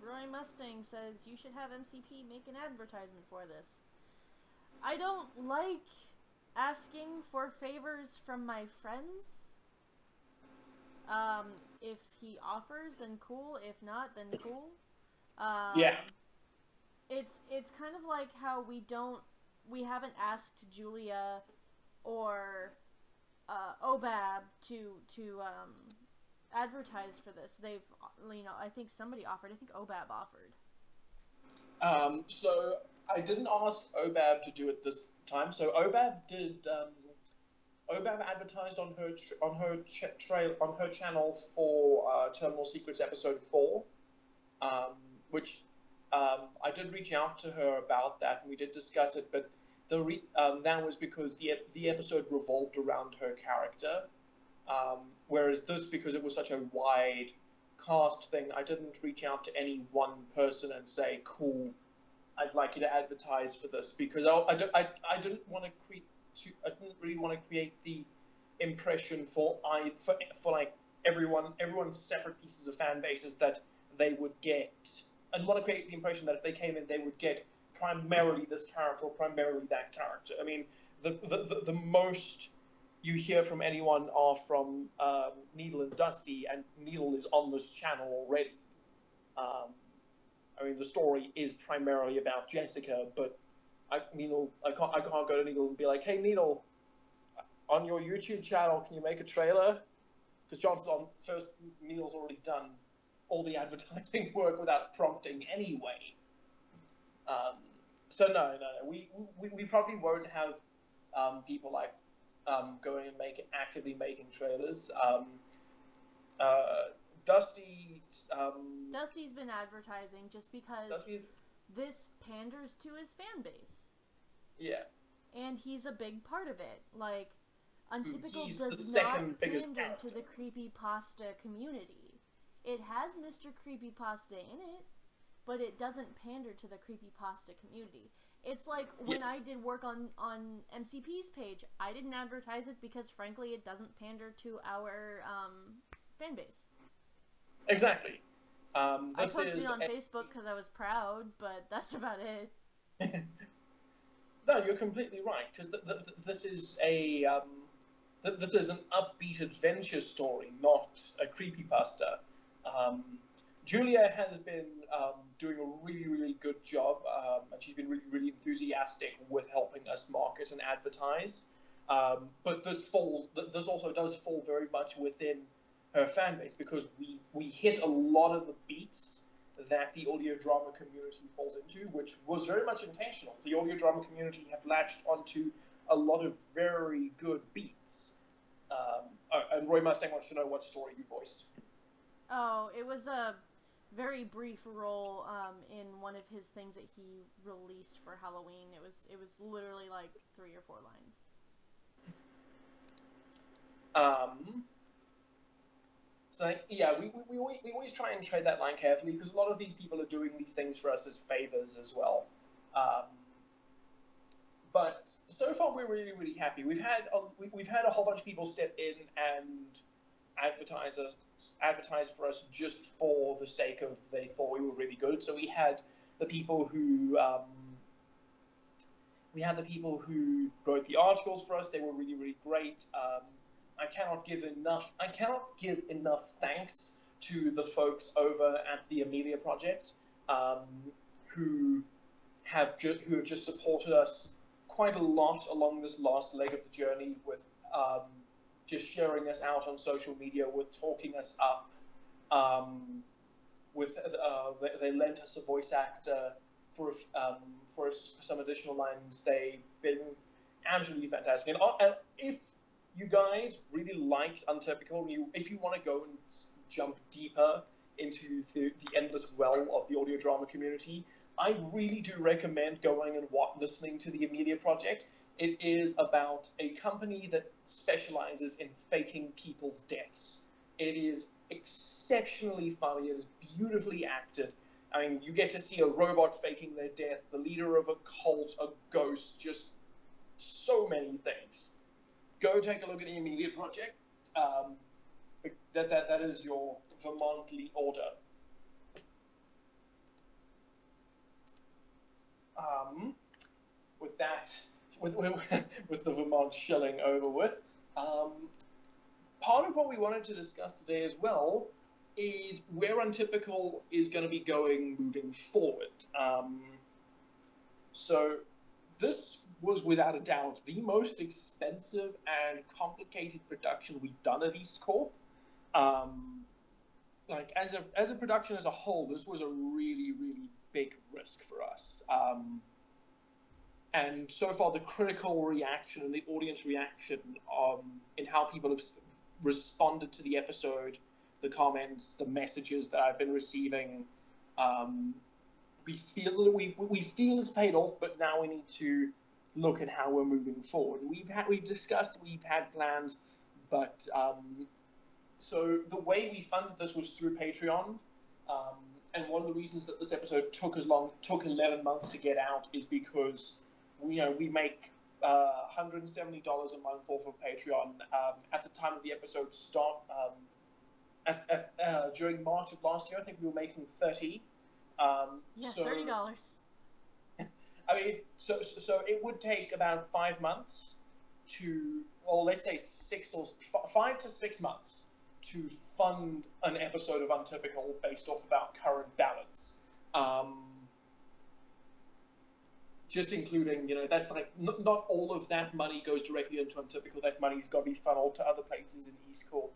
Roy Mustang says you should have MCP make an advertisement for this. I don't like asking for favors from my friends. If he offers, then cool. If not, then cool. Yeah. It's kind of like how we haven't asked Julia or Obab to advertise for this. They've, I think somebody offered. I think Obab offered. So I didn't ask Obab to do it this time. So Obab did. Obab advertised on her channel for Terminal Secrets episode 4, which I did reach out to her about that, and we did discuss it. But that was because the episode revolved around her character, whereas this, because it was such a wide cast thing, I didn't reach out to any one person and say, "Cool, I'd like you to advertise for this," because I didn't really want to create the impression for like everyone's separate pieces of fan bases that they would get, and want to create the impression that if they came in, they would get primarily this character or primarily that character. I mean, the most you hear from anyone are from Needle and Dusty, and Needle is on this channel already. I mean, the story is primarily about Jessica, but I can't go to Needle and be like, "Hey, Needle, on your YouTube channel, can you make a trailer?" Because Needle's already done all the advertising work without prompting anyway. So no, we probably won't have people like going and actively making trailers. Dusty's been advertising just because this panders to his fan base. Yeah. And he's a big part of it. Like, Untypical He's does the not second-biggest pander to the creepypasta community. It has Mr. Creepypasta in it, but it doesn't pander to the creepypasta community. It's like when I did work on MCP's page, I didn't advertise it because, frankly, it doesn't pander to our fan base. Exactly. I posted it on Facebook because I was proud, but that's about it. No, you're completely right, because this is an upbeat adventure story, not a creepypasta. Julia has been doing a really, really good job, and she's been really, really enthusiastic with helping us market and advertise. But this also does fall very much within her fan base, because we hit a lot of the beats that the audio drama community falls into, which was very much intentional. The audio drama community have latched onto a lot of very good beats. And Roy Mustang wants to know what story you voiced. Oh, it was a very brief role in one of his things that he released for Halloween. It was literally like 3 or 4 lines. So yeah, we always try and tread that line carefully, because a lot of these people are doing these things for us as favors as well. But so far we're really, really happy. We've had a whole bunch of people step in and advertise for us just for the sake of they thought we were really good. So we had the people who wrote the articles for us. They were really, really great. I cannot give enough thanks to the folks over at the Amelia Project, who have just supported us quite a lot along this last leg of the journey, with just sharing us out on social media, with talking us up, they lent us a voice actor for some additional lines. They've been absolutely fantastic. And if you guys really liked Untypical, if you want to go and jump deeper into the endless well of the audio drama community, I really do recommend going and listening to the Amelia Project. It is about a company that specializes in faking people's deaths. It is exceptionally funny. It is beautifully acted. I mean, you get to see a robot faking their death, the leader of a cult, a ghost, just so many things. Go take a look at the Amelia Project. That is your Vermontly order. With that, with the Vermont shilling over with, part of what we wanted to discuss today as well is where Untypical is going to be going moving forward. So this was without a doubt the most expensive and complicated production we've done at EAST Corp. Like as a production as a whole, this was a really, really big risk for us. And so far, the critical reaction and the audience reaction in how people have responded to the episode, the comments, the messages that I've been receiving, we feel it's paid off, but now we need to look at how we're moving forward. We've discussed, we've had plans, but so the way we funded this was through Patreon. And one of the reasons that this episode took 11 months to get out is because we make $170 a month off of Patreon. At the time of the episode start, during March of last year, I think we were making $30. $30. I mean, so it would take about 5 months let's say 5 to 6 months to fund an episode of Untypical based off of our current balance. Just including, that's like, not all of that money goes directly into Untypical. That money's got to be funneled to other places in EAST Corp.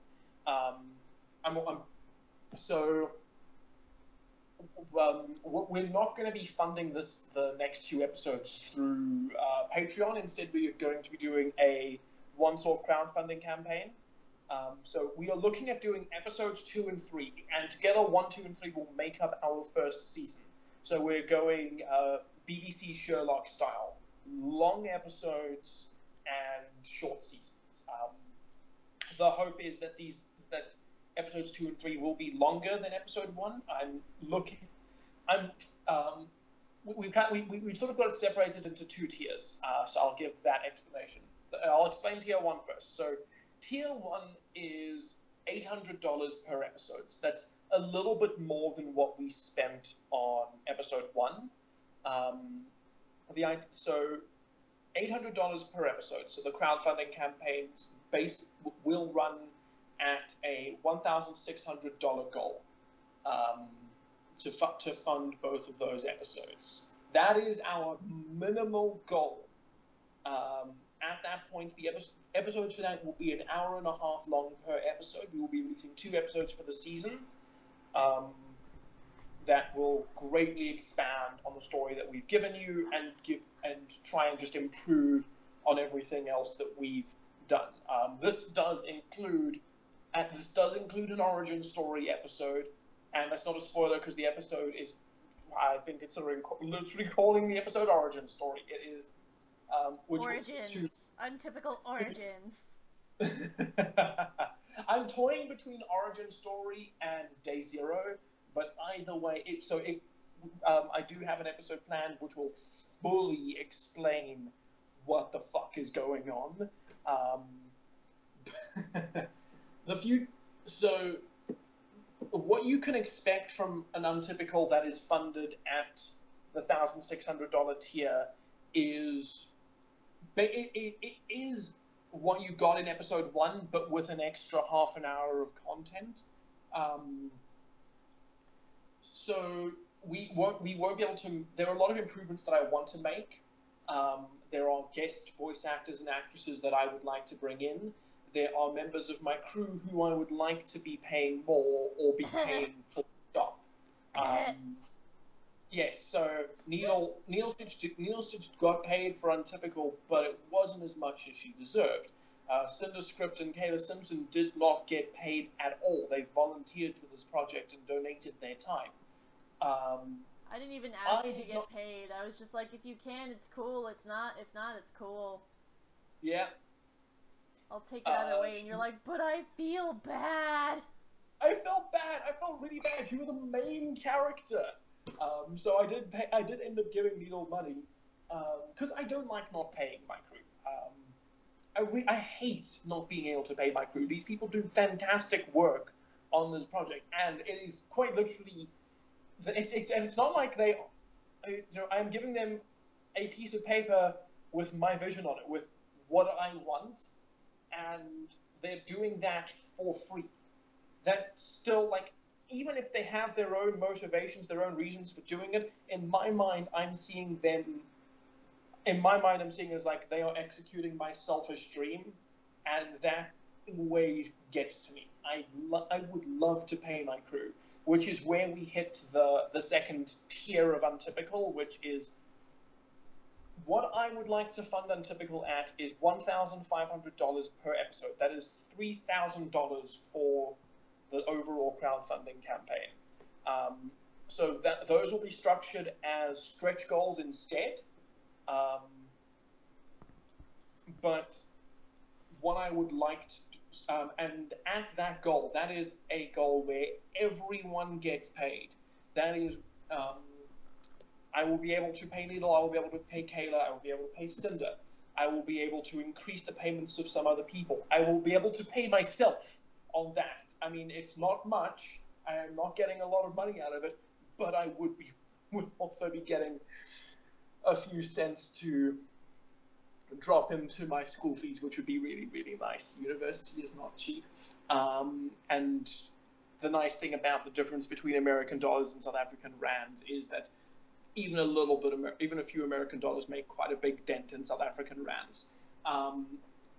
We're not going to be funding the next 2 episodes through Patreon. Instead, we are going to be doing a once-off crowdfunding campaign. So we are looking at doing episodes 2 and 3, and together 1, 2, and 3 will make up our first season. So we're going BBC Sherlock style, long episodes and short seasons. The hope is that episodes 2 and 3 will be longer than episode 1. We've sort of got it separated into 2 tiers. So I'll give that explanation. I'll explain tier 1 first. So tier 1 is $800 per episode. So that's a little bit more than what we spent on episode 1. So $800 per episode. So the crowdfunding campaign's base will run at a $1,600 goal to fund both of those episodes. That is our minimal goal. At that point, the episodes for that will be an hour and a half long per episode. We will be releasing 2 episodes for the season. That will greatly expand on the story that we've given you and try and just improve on everything else that we've done. This does include an origin story episode, and that's not a spoiler because the episode is, I've been considering literally calling the episode Origin Story. It is Origins. Untypical Origins. I'm toying between Origin Story and Day Zero, but either way, I do have an episode planned which will fully explain what the fuck is going on. So what you can expect from an Untypical that is funded at the $1,600 tier is it is what you got in episode 1, but with an extra half an hour of content. So we won't be able to. There are a lot of improvements that I want to make. There are guest voice actors and actresses that I would like to bring in. There are members of my crew who I would like to be paying more or be paying full stop. Yes, so Neil Stitch got paid for Untypical, but it wasn't as much as she deserved. Cinder Script and Kayla Simpson did not get paid at all. They volunteered for this project and donated their time. I didn't even ask to get paid. I was just like, if you can, it's cool. If not, it's cool. Yeah. I'll take it either way. And you're like, but I feel bad. I felt bad. I felt really bad. You were the main character. So I did end up giving Needle money. Because I don't like not paying my crew. I hate not being able to pay my crew. These people do fantastic work on this project. And it is quite literally... It's not like they... I'm giving them a piece of paper with my vision on it, with what I want, and they're doing that for free. That's still, like, even if they have their own motivations, their own reasons for doing it, in my mind, I'm seeing as like they are executing my selfish dream, and that in ways gets to me. I would love to pay my crew, which is where we hit the second tier of Untypical, which is what I would like to fund Untypical at is $1,500 per episode. That is $3,000 for the overall crowdfunding campaign. So those will be structured as stretch goals instead. But what I would like to do, and at that goal, that is a goal where everyone gets paid. That is, I will be able to pay Needle, I will be able to pay Kayla, I will be able to pay Cinder, I will be able to increase the payments of some other people. I will be able to pay myself on that. I mean, it's not much. I am not getting a lot of money out of it, but I would also be getting a few cents to drop into my school fees, which would be really, really nice. University is not cheap. And the nice thing about the difference between American dollars and South African rands is that even a few American dollars make quite a big dent in South African rands.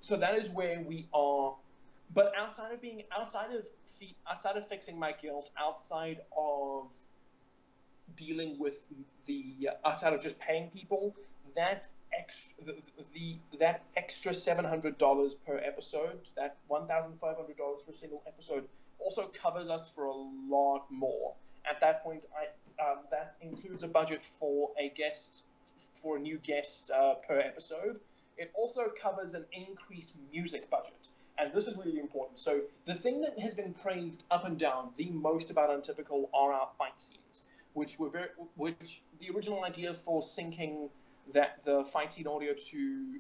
So that is where we are. But outside of fixing my guilt, outside of dealing with outside of just paying people, that extra $700 per episode, that $1,500 for a single episode, also covers us for a lot more. At that point, that includes a budget for a new guest per episode. It also covers an increased music budget. And this is really important. So the thing that has been praised up and down the most about Untypical are our fight scenes, which the original idea for syncing the fight scene audio to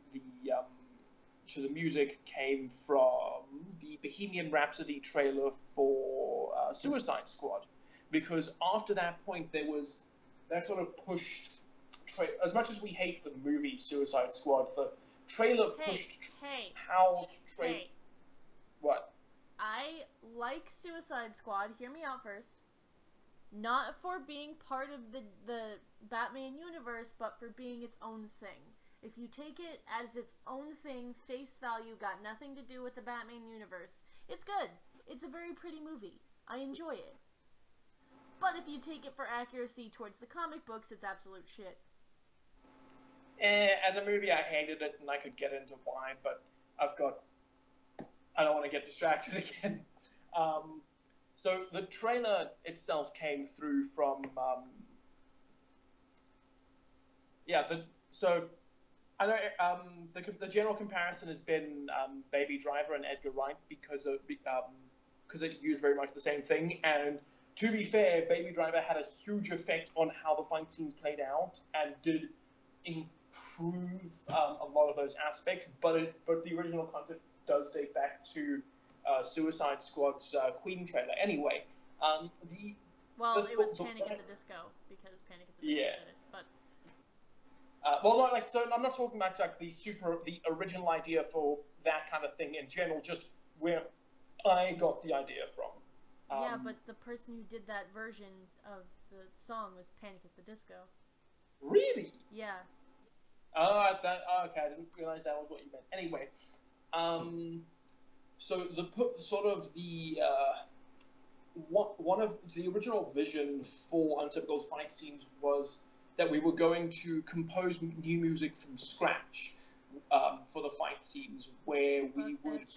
the music came from the Bohemian Rhapsody trailer for Suicide Squad, because after that point there was that sort of pushed. As much as we hate the movie Suicide Squad, the trailer pushed What? I like Suicide Squad. Hear me out first. Not for being part of the Batman universe, but for being its own thing. If you take it as its own thing, face value, got nothing to do with the Batman universe, it's good. It's a very pretty movie. I enjoy it. But if you take it for accuracy towards the comic books, it's absolute shit. As a movie, I hated it, and I could get into why, but I don't want to get distracted again. So the trailer itself came through from, so I know the general comparison has been Baby Driver and Edgar Wright because it used very much the same thing. And to be fair, Baby Driver had a huge effect on how the fight scenes played out and did improve a lot of those aspects. But the original concept does date back to Suicide Squad's Queen trailer. Anyway, it was Panic at the Disco, because Panic at the Disco did it, but... so I'm not talking about like the original idea for that kind of thing in general, just where I got the idea from. Yeah, but the person who did that version of the song was Panic at the Disco. Really? Yeah. Okay, I didn't realize that was what you meant. Anyway, so one of the original vision for Untypical's fight scenes was that we were going to compose new music from scratch, for the fight scenes where we would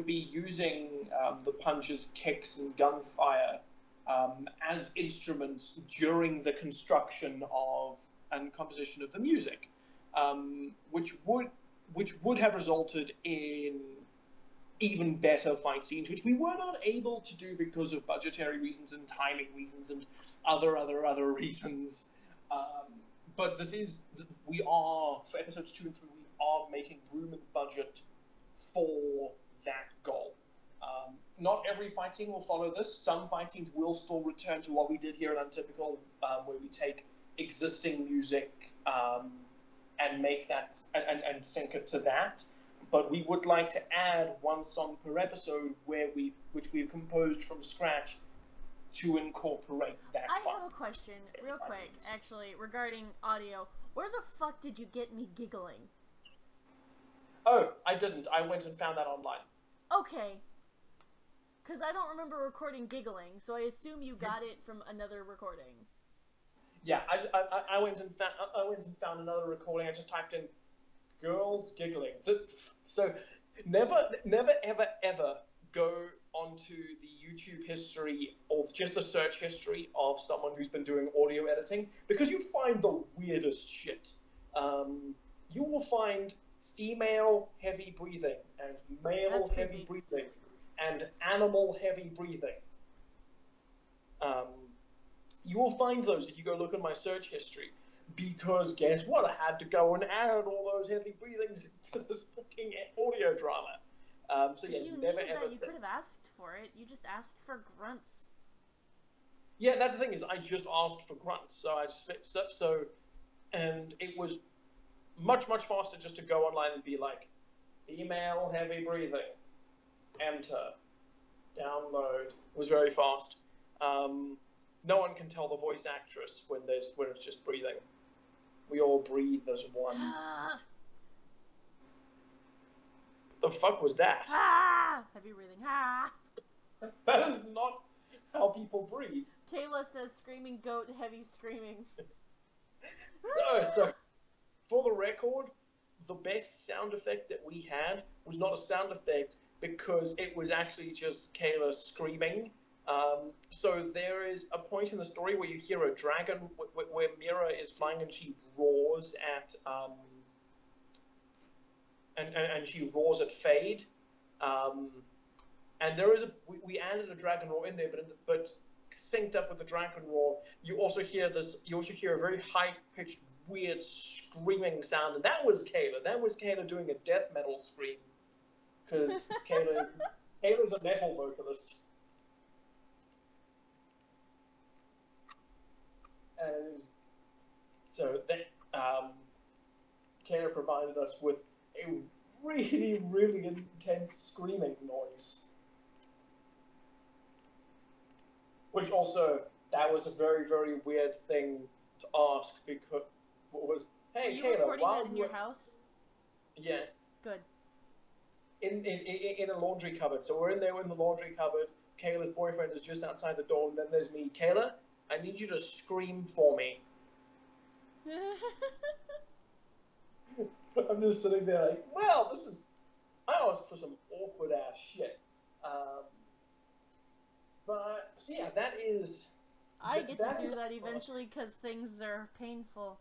be using the punches, kicks, and gunfire as instruments during the construction of and composition of the music, which would have resulted in even better fight scenes, which we were not able to do because of budgetary reasons and timing reasons and other reasons. But we are, for episodes 2 and 3, we are making room in the budget for that goal. Not every fight scene will follow this. Some fight scenes will still return to what we did here in Untypical, where we take existing music and make that and sync it to that. But we would like to add one song per episode which we've composed from scratch to incorporate that. I have a question, real quick, actually, regarding audio. Where the fuck did you get me giggling? Oh, I didn't. I went and found that online. Okay. Because I don't remember recording giggling, so I assume you got it from another recording. Yeah, I went and found another recording. I just typed in girls giggling. So never ever go onto the YouTube history or just the search history of someone who's been doing audio editing, because you find the weirdest shit. You will find female heavy breathing and male heavy breathing and animal heavy breathing. You will find those if you go look at my search history, because guess what? I had to go and add all those heavy breathings into this fucking audio drama. So yeah, you never ever. You could have asked for it. You just asked for grunts. Yeah, that's the thing, is I just asked for grunts. And it was much faster just to go online and be like, female heavy breathing, enter, download. It was very fast. No one can tell the voice actress when it's just breathing. We all breathe as one. The fuck was that? Heavy breathing. That is not how people breathe. Kayla says screaming goat, heavy screaming. No, so for the record, the best sound effect that we had was not a sound effect, because it was actually just Kayla screaming. So there is a point in the story where you hear a dragon, where Mira is flying and she roars at, and she roars at Fade. And there is we added a dragon roar in there, but synced up with the dragon roar, you also hear a very high-pitched, weird screaming sound, and that was Kayla. That was Kayla doing a death metal scream, because Kayla's a metal vocalist. And so that Kayla provided us with a really intense screaming noise. Which also, that was a very weird thing to ask, because hey Kayla, recording that in your house? Yeah. Good. In a laundry cupboard. So we're in there in the laundry cupboard. Kayla's boyfriend is just outside the door, and then there's me. Kayla, I need you to scream for me. I'm just sitting there like, well, I asked for some awkward ass shit. But, so yeah, that is... I get to do that eventually because things are painful.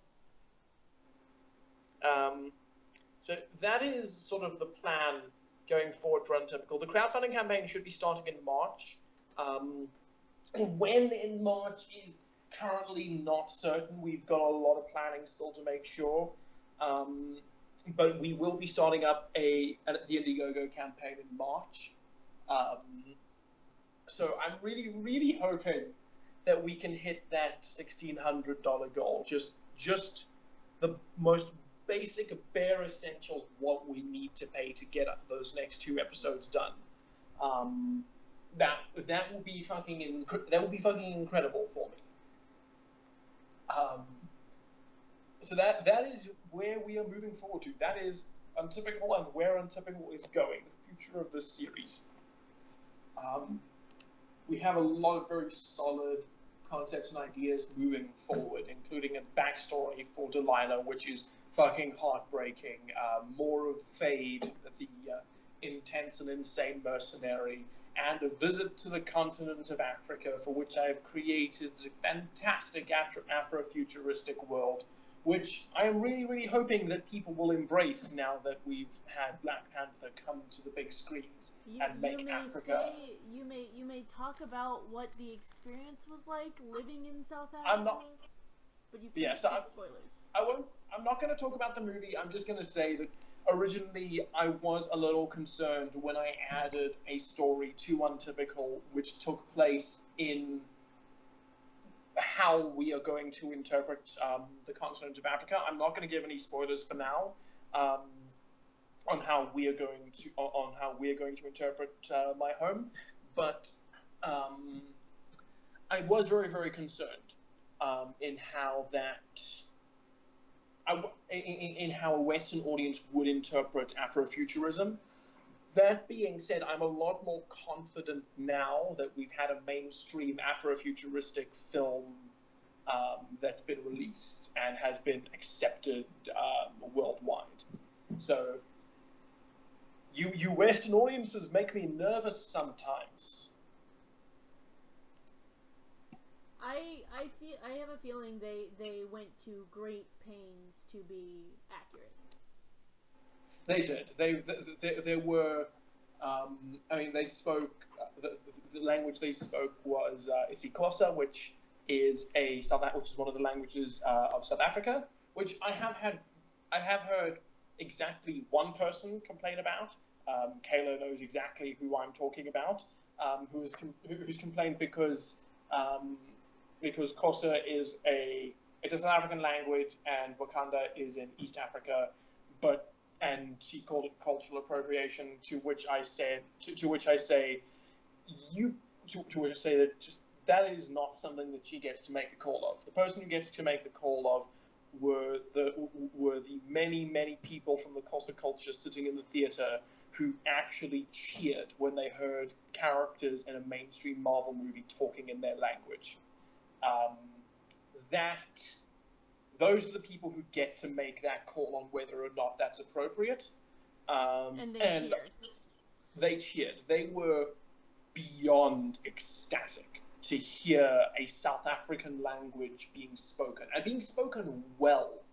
So that is sort of the plan going forward for Untypical. The crowdfunding campaign should be starting in March. When in March is currently not certain. We've got a lot of planning still to make sure. But we will be starting up the Indiegogo campaign in March. So I'm really hoping that we can hit that $1,600 goal. Just the most basic, bare essentials, what we need to pay to get those next 2 episodes done. That will be fucking incredible for me. So that is where we are moving forward to. That is Untypical and where Untypical is going, the future of this series. We have a lot of very solid concepts and ideas moving forward, including a backstory for Delilah, which is fucking heartbreaking. More of Fade, the intense and insane mercenary, and a visit to the continent of Africa, for which I have created a fantastic Afro-futuristic world, which I am really, really hoping that people will embrace now that we've had Black Panther come to the big screens and make Africa. You may talk about what the experience was like living in South Africa. I'm not. But you can't give spoilers. I won't. I'm not going to talk about the movie. I'm just going to say that originally I was a little concerned when I added a story to Untypical, which took place in how we are going to interpret the continent of Africa. I'm not going to give any spoilers for now on how we are going to interpret my home, but I was very, very concerned in how a Western audience would interpret Afrofuturism. That being said, I'm a lot more confident now that we've had a mainstream Afrofuturistic film that's been released and has been accepted worldwide. So, you Western audiences make me nervous sometimes. I have a feeling they went to great pains to be accurate. They did. They were. I mean, they spoke. The language they spoke was isiXhosa, which is one of the languages of South Africa. Which I have heard exactly one person complain about. Kayla knows exactly who I'm talking about. Who's complained because Xhosa is it's a South African language and Wakanda is in East Africa, and she called it cultural appropriation. To which I say that is not something that she gets to make the call of. The person who gets to make the call of were the many people from the Xhosa culture sitting in the theater who actually cheered when they heard characters in a mainstream Marvel movie talking in their language. Those are the people who get to make that call on whether or not that's appropriate. And cheered. They cheered. They were beyond ecstatic to hear a South African language being spoken, and being spoken well.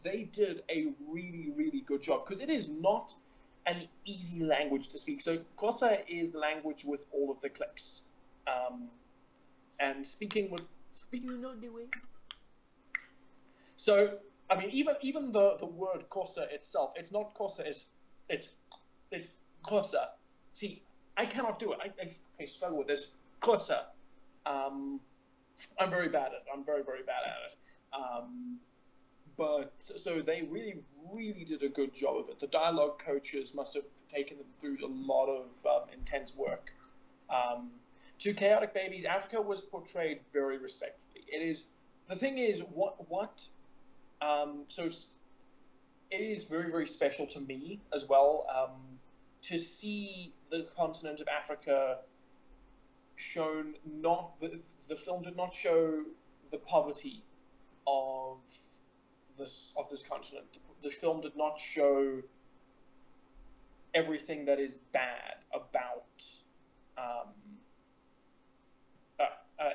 They did a really, really good job, because it is not an easy language to speak. So Xhosa is the language with all of the clicks. And speaking with... You know the way. So, I mean, even the word Xhosa itself, it's not Xhosa, it's Xhosa. See, I cannot do it. I struggle with this. Xhosa. I'm very bad at it. I'm very, very bad at it. But, so they really, really did a good job of it. The dialogue coaches must have taken them through a lot of intense work. To Chaotic Babies, Africa was portrayed very respectfully. The thing is, so it is very, very special to me as well, to see the continent of Africa shown. The film did not show the poverty of this continent. The film did not show everything that is bad about.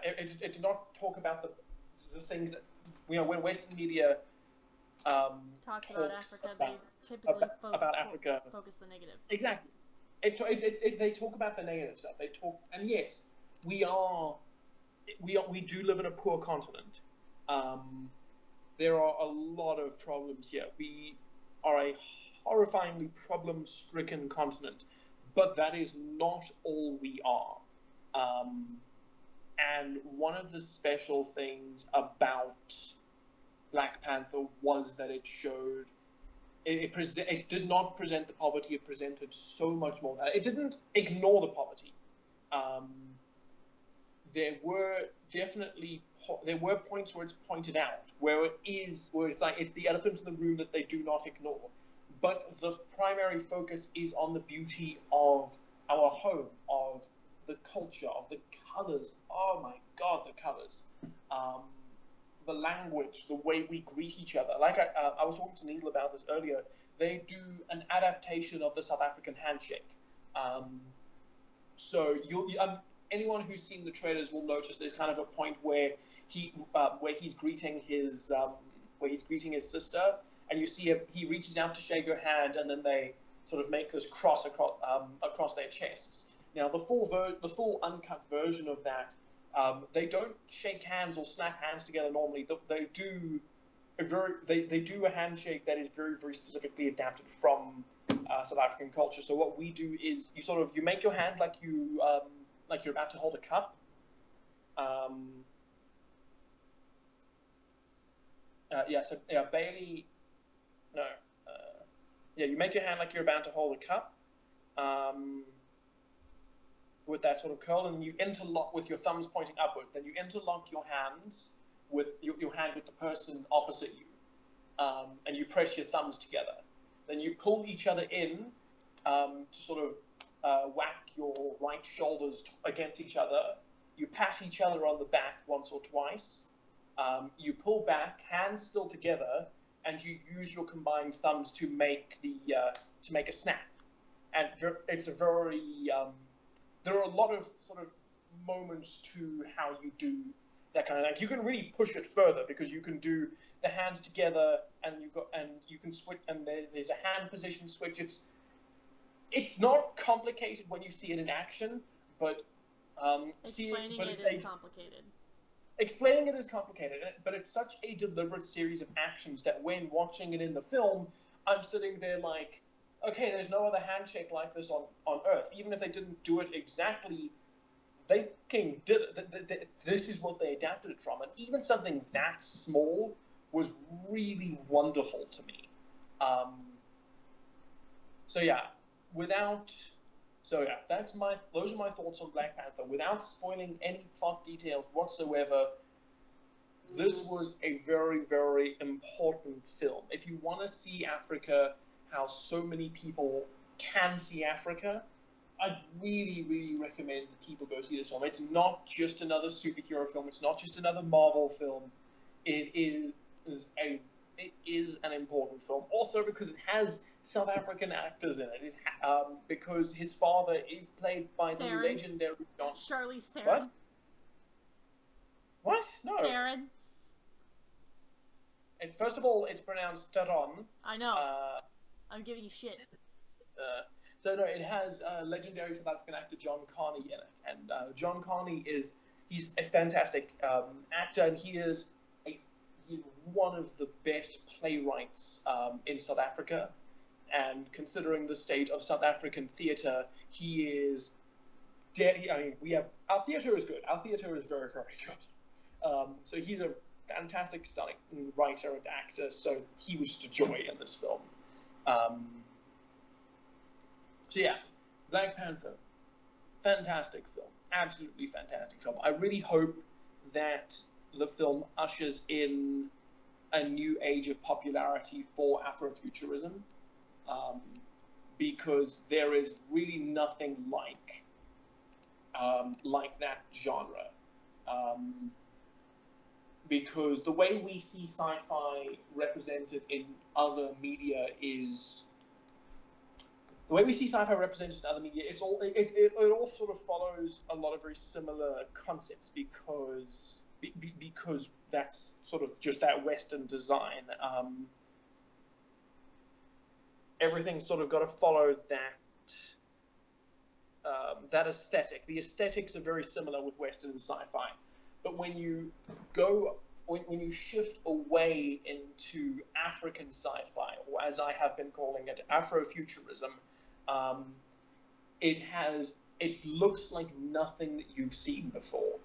It did not talk about the things that, when Western media talks about Africa, they typically focus the negative. Exactly. They talk about the negative stuff. They talk, and yes, we do live in a poor continent. There are a lot of problems here. We are a horrifyingly problem-stricken continent, but that is not all we are. And one of the special things about Black Panther was that it showed, it did not present the poverty, it presented so much more. It didn't ignore the poverty. There were points where it's pointed out, where it's like, it's the elephant in the room that they do not ignore. But the primary focus is on the beauty of our home, of the culture, of the colors. Oh my God, the colors. the language, the way we greet each other. Like I was talking to Needle about this earlier. They do an adaptation of the South African handshake. So anyone who's seen the trailers will notice there's kind of a point where he's greeting his sister, and you see he reaches out to shake her hand, and then they sort of make this cross across their chests. Now the full uncut version of that, they don't shake hands or snap hands together normally. They do a handshake that is very, very specifically adapted from South African culture. So what we do is you make your hand like you're about to hold a cup. Bailey. No. You make your hand like you're about to hold a cup. With that sort of curl, and you interlock with your thumbs pointing upward. Then you interlock your hands with your hand with the person opposite you, and you press your thumbs together. Then you pull each other in to sort of whack your right shoulders against each other. You pat each other on the back once or twice. You pull back, hands still together, and you use your combined thumbs to make a snap. And it's a very there are a lot of sort of moments to how you do that kind of thing. You can really push it further because you can do the hands together, and you can switch, and there's a hand position switch. It's not complicated when you see it in action, but explaining it is complicated. Explaining it is complicated, but it's such a deliberate series of actions that when watching it in the film, I'm sitting there like, okay, there's no other handshake like this on Earth. Even if they didn't do it exactly, they did it. This is what they adapted it from. And even something that small was really wonderful to me. Those are my thoughts on Black Panther. Without spoiling any plot details whatsoever, this was a very, very important film. If you want to see Africa, how so many people can see Africa, I'd really, really recommend people go see this film. It's not just another superhero film. It's not just another Marvel film. It is an important film. Also because it has South African actors in it. Because his father is played by the legendary Charlize Theron. What? No. Theron. And first of all, it's pronounced Theron. I know. I'm giving you shit. It has legendary South African actor John Carney in it, and John Carney he's a fantastic actor, and he's one of the best playwrights in South Africa, and considering the state of South African theatre, he is. Our theatre is good. Our theatre is very, very good. So he's a fantastic, stunning writer and actor. So he was just a joy in this film. Black Panther, fantastic film, absolutely fantastic film. I really hope that the film ushers in a new age of popularity for Afrofuturism, because there is really nothing like that genre. Because the way we see sci-fi represented in other media is... The way we see sci-fi represented in other media, it all sort of follows a lot of very similar concepts because that's sort of just that Western design. Everything's sort of got to follow that aesthetic. The aesthetics are very similar with Western sci-fi, but when you shift away into African sci-fi, or as I have been calling it, Afrofuturism, it looks like nothing that you've seen before,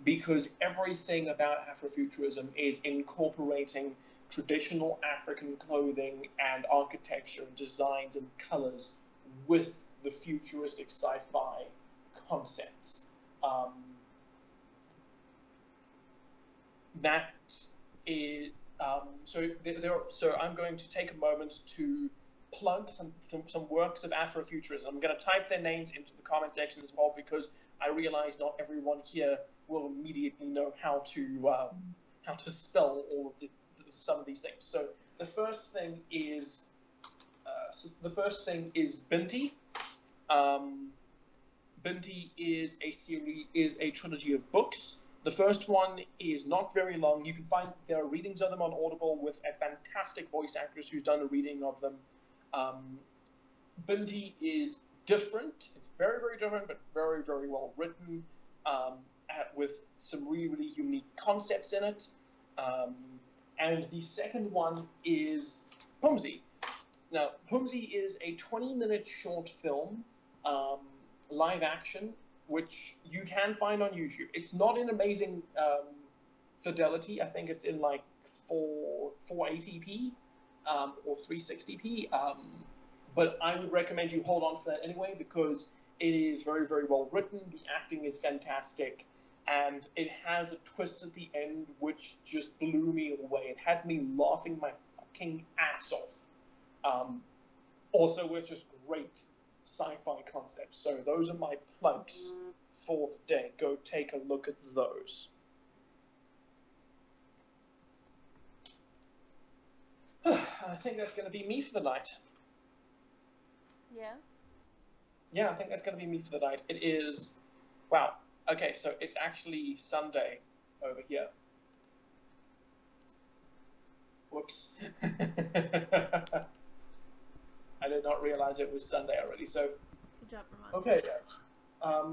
because everything about Afrofuturism is incorporating traditional African clothing and architecture and designs and colors with the futuristic sci-fi concepts. So I'm going to take a moment to plug some works of Afrofuturism. I'm going to type their names into the comment section as well, because I realize not everyone here will immediately know how to spell all of some of these things. So the first thing is Binti. Binti is a trilogy of books. The first one is not very long. You can find there are readings of them on Audible with a fantastic voice actress who's done a reading of them. Binti is different. It's very, very different, but very, very well written, with some really, really unique concepts in it. And the second one is Pumsy. Now, Pumsy is a 20-minute short film, live action, which you can find on YouTube. It's not in amazing fidelity. I think it's in like 480p or 360p. But I would recommend you hold on to that anyway, because it is very, very well written. The acting is fantastic. And it has a twist at the end which just blew me away. It had me laughing my fucking ass off. Also with just great sci-fi concepts. So those are my plugs for the day. Go take a look at those. I think that's going to be me for the night. Yeah? Yeah, I think that's going to be me for the night. It is... Wow. Okay, so it's actually Sunday over here. Whoops. I did not realize it was Sunday already, so... Good job, Vermont. Okay,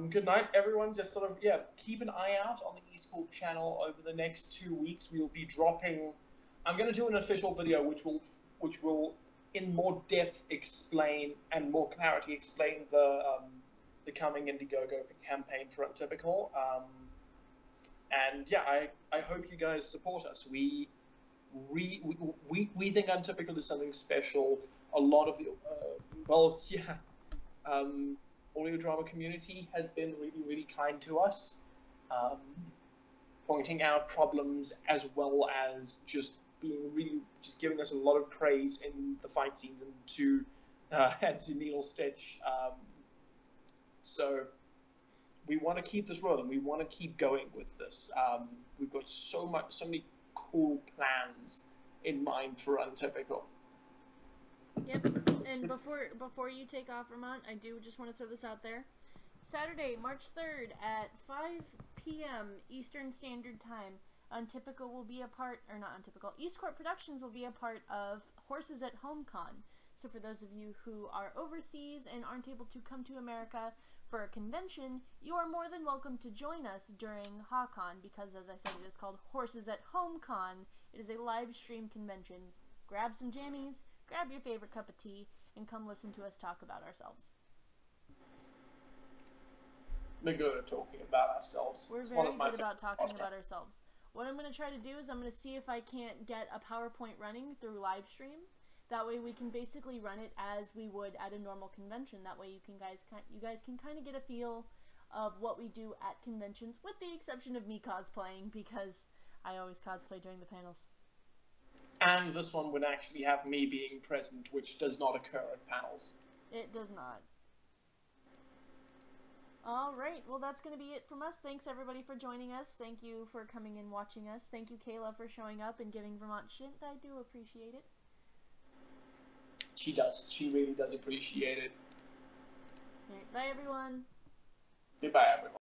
good night, everyone. Just sort of, keep an eye out on the EAST Corp channel over the next 2 weeks. We'll be dropping... I'm going to do an official video which will in more depth explain and more clarity explain the coming Indiegogo campaign for Untypical. And yeah, I hope you guys support us. We think Untypical is something special. A lot of the audio drama community has been really, really kind to us, pointing out problems as well as just giving us a lot of praise in the fight scenes and to Needle Stitch. So we want to keep this rolling. We want to keep going with this. We've got so many cool plans in mind for Untypical. Yep. And before you take off, Vermont, I do just want to throw this out there. Saturday, March 3rd at 5 p.m. Eastern Standard Time, Untypical will be a part, or not Untypical, EAST Corp Productions will be a part of Horses at Home Con. So for those of you who are overseas and aren't able to come to America for a convention, you are more than welcome to join us during HawCon, because as I said, it is called Horses at Home Con. It is a live stream convention. Grab some jammies, grab your favorite cup of tea, and come listen to us talk about ourselves. We're good at talking about ourselves. We're very good about talking about ourselves. What I'm going to try to do is I'm going to see if I can't get a PowerPoint running through live stream. That way we can basically run it as we would at a normal convention. That way you guys can kind of get a feel of what we do at conventions, with the exception of me cosplaying, because I always cosplay during the panels. And this one would actually have me being present, which does not occur at panels. It does not. Alright, well that's going to be it from us. Thanks everybody for joining us. Thank you for coming and watching us. Thank you, Kayla, for showing up and giving Vermont shit. I do appreciate it. She does. She really does appreciate it. Alright, bye everyone. Goodbye everyone.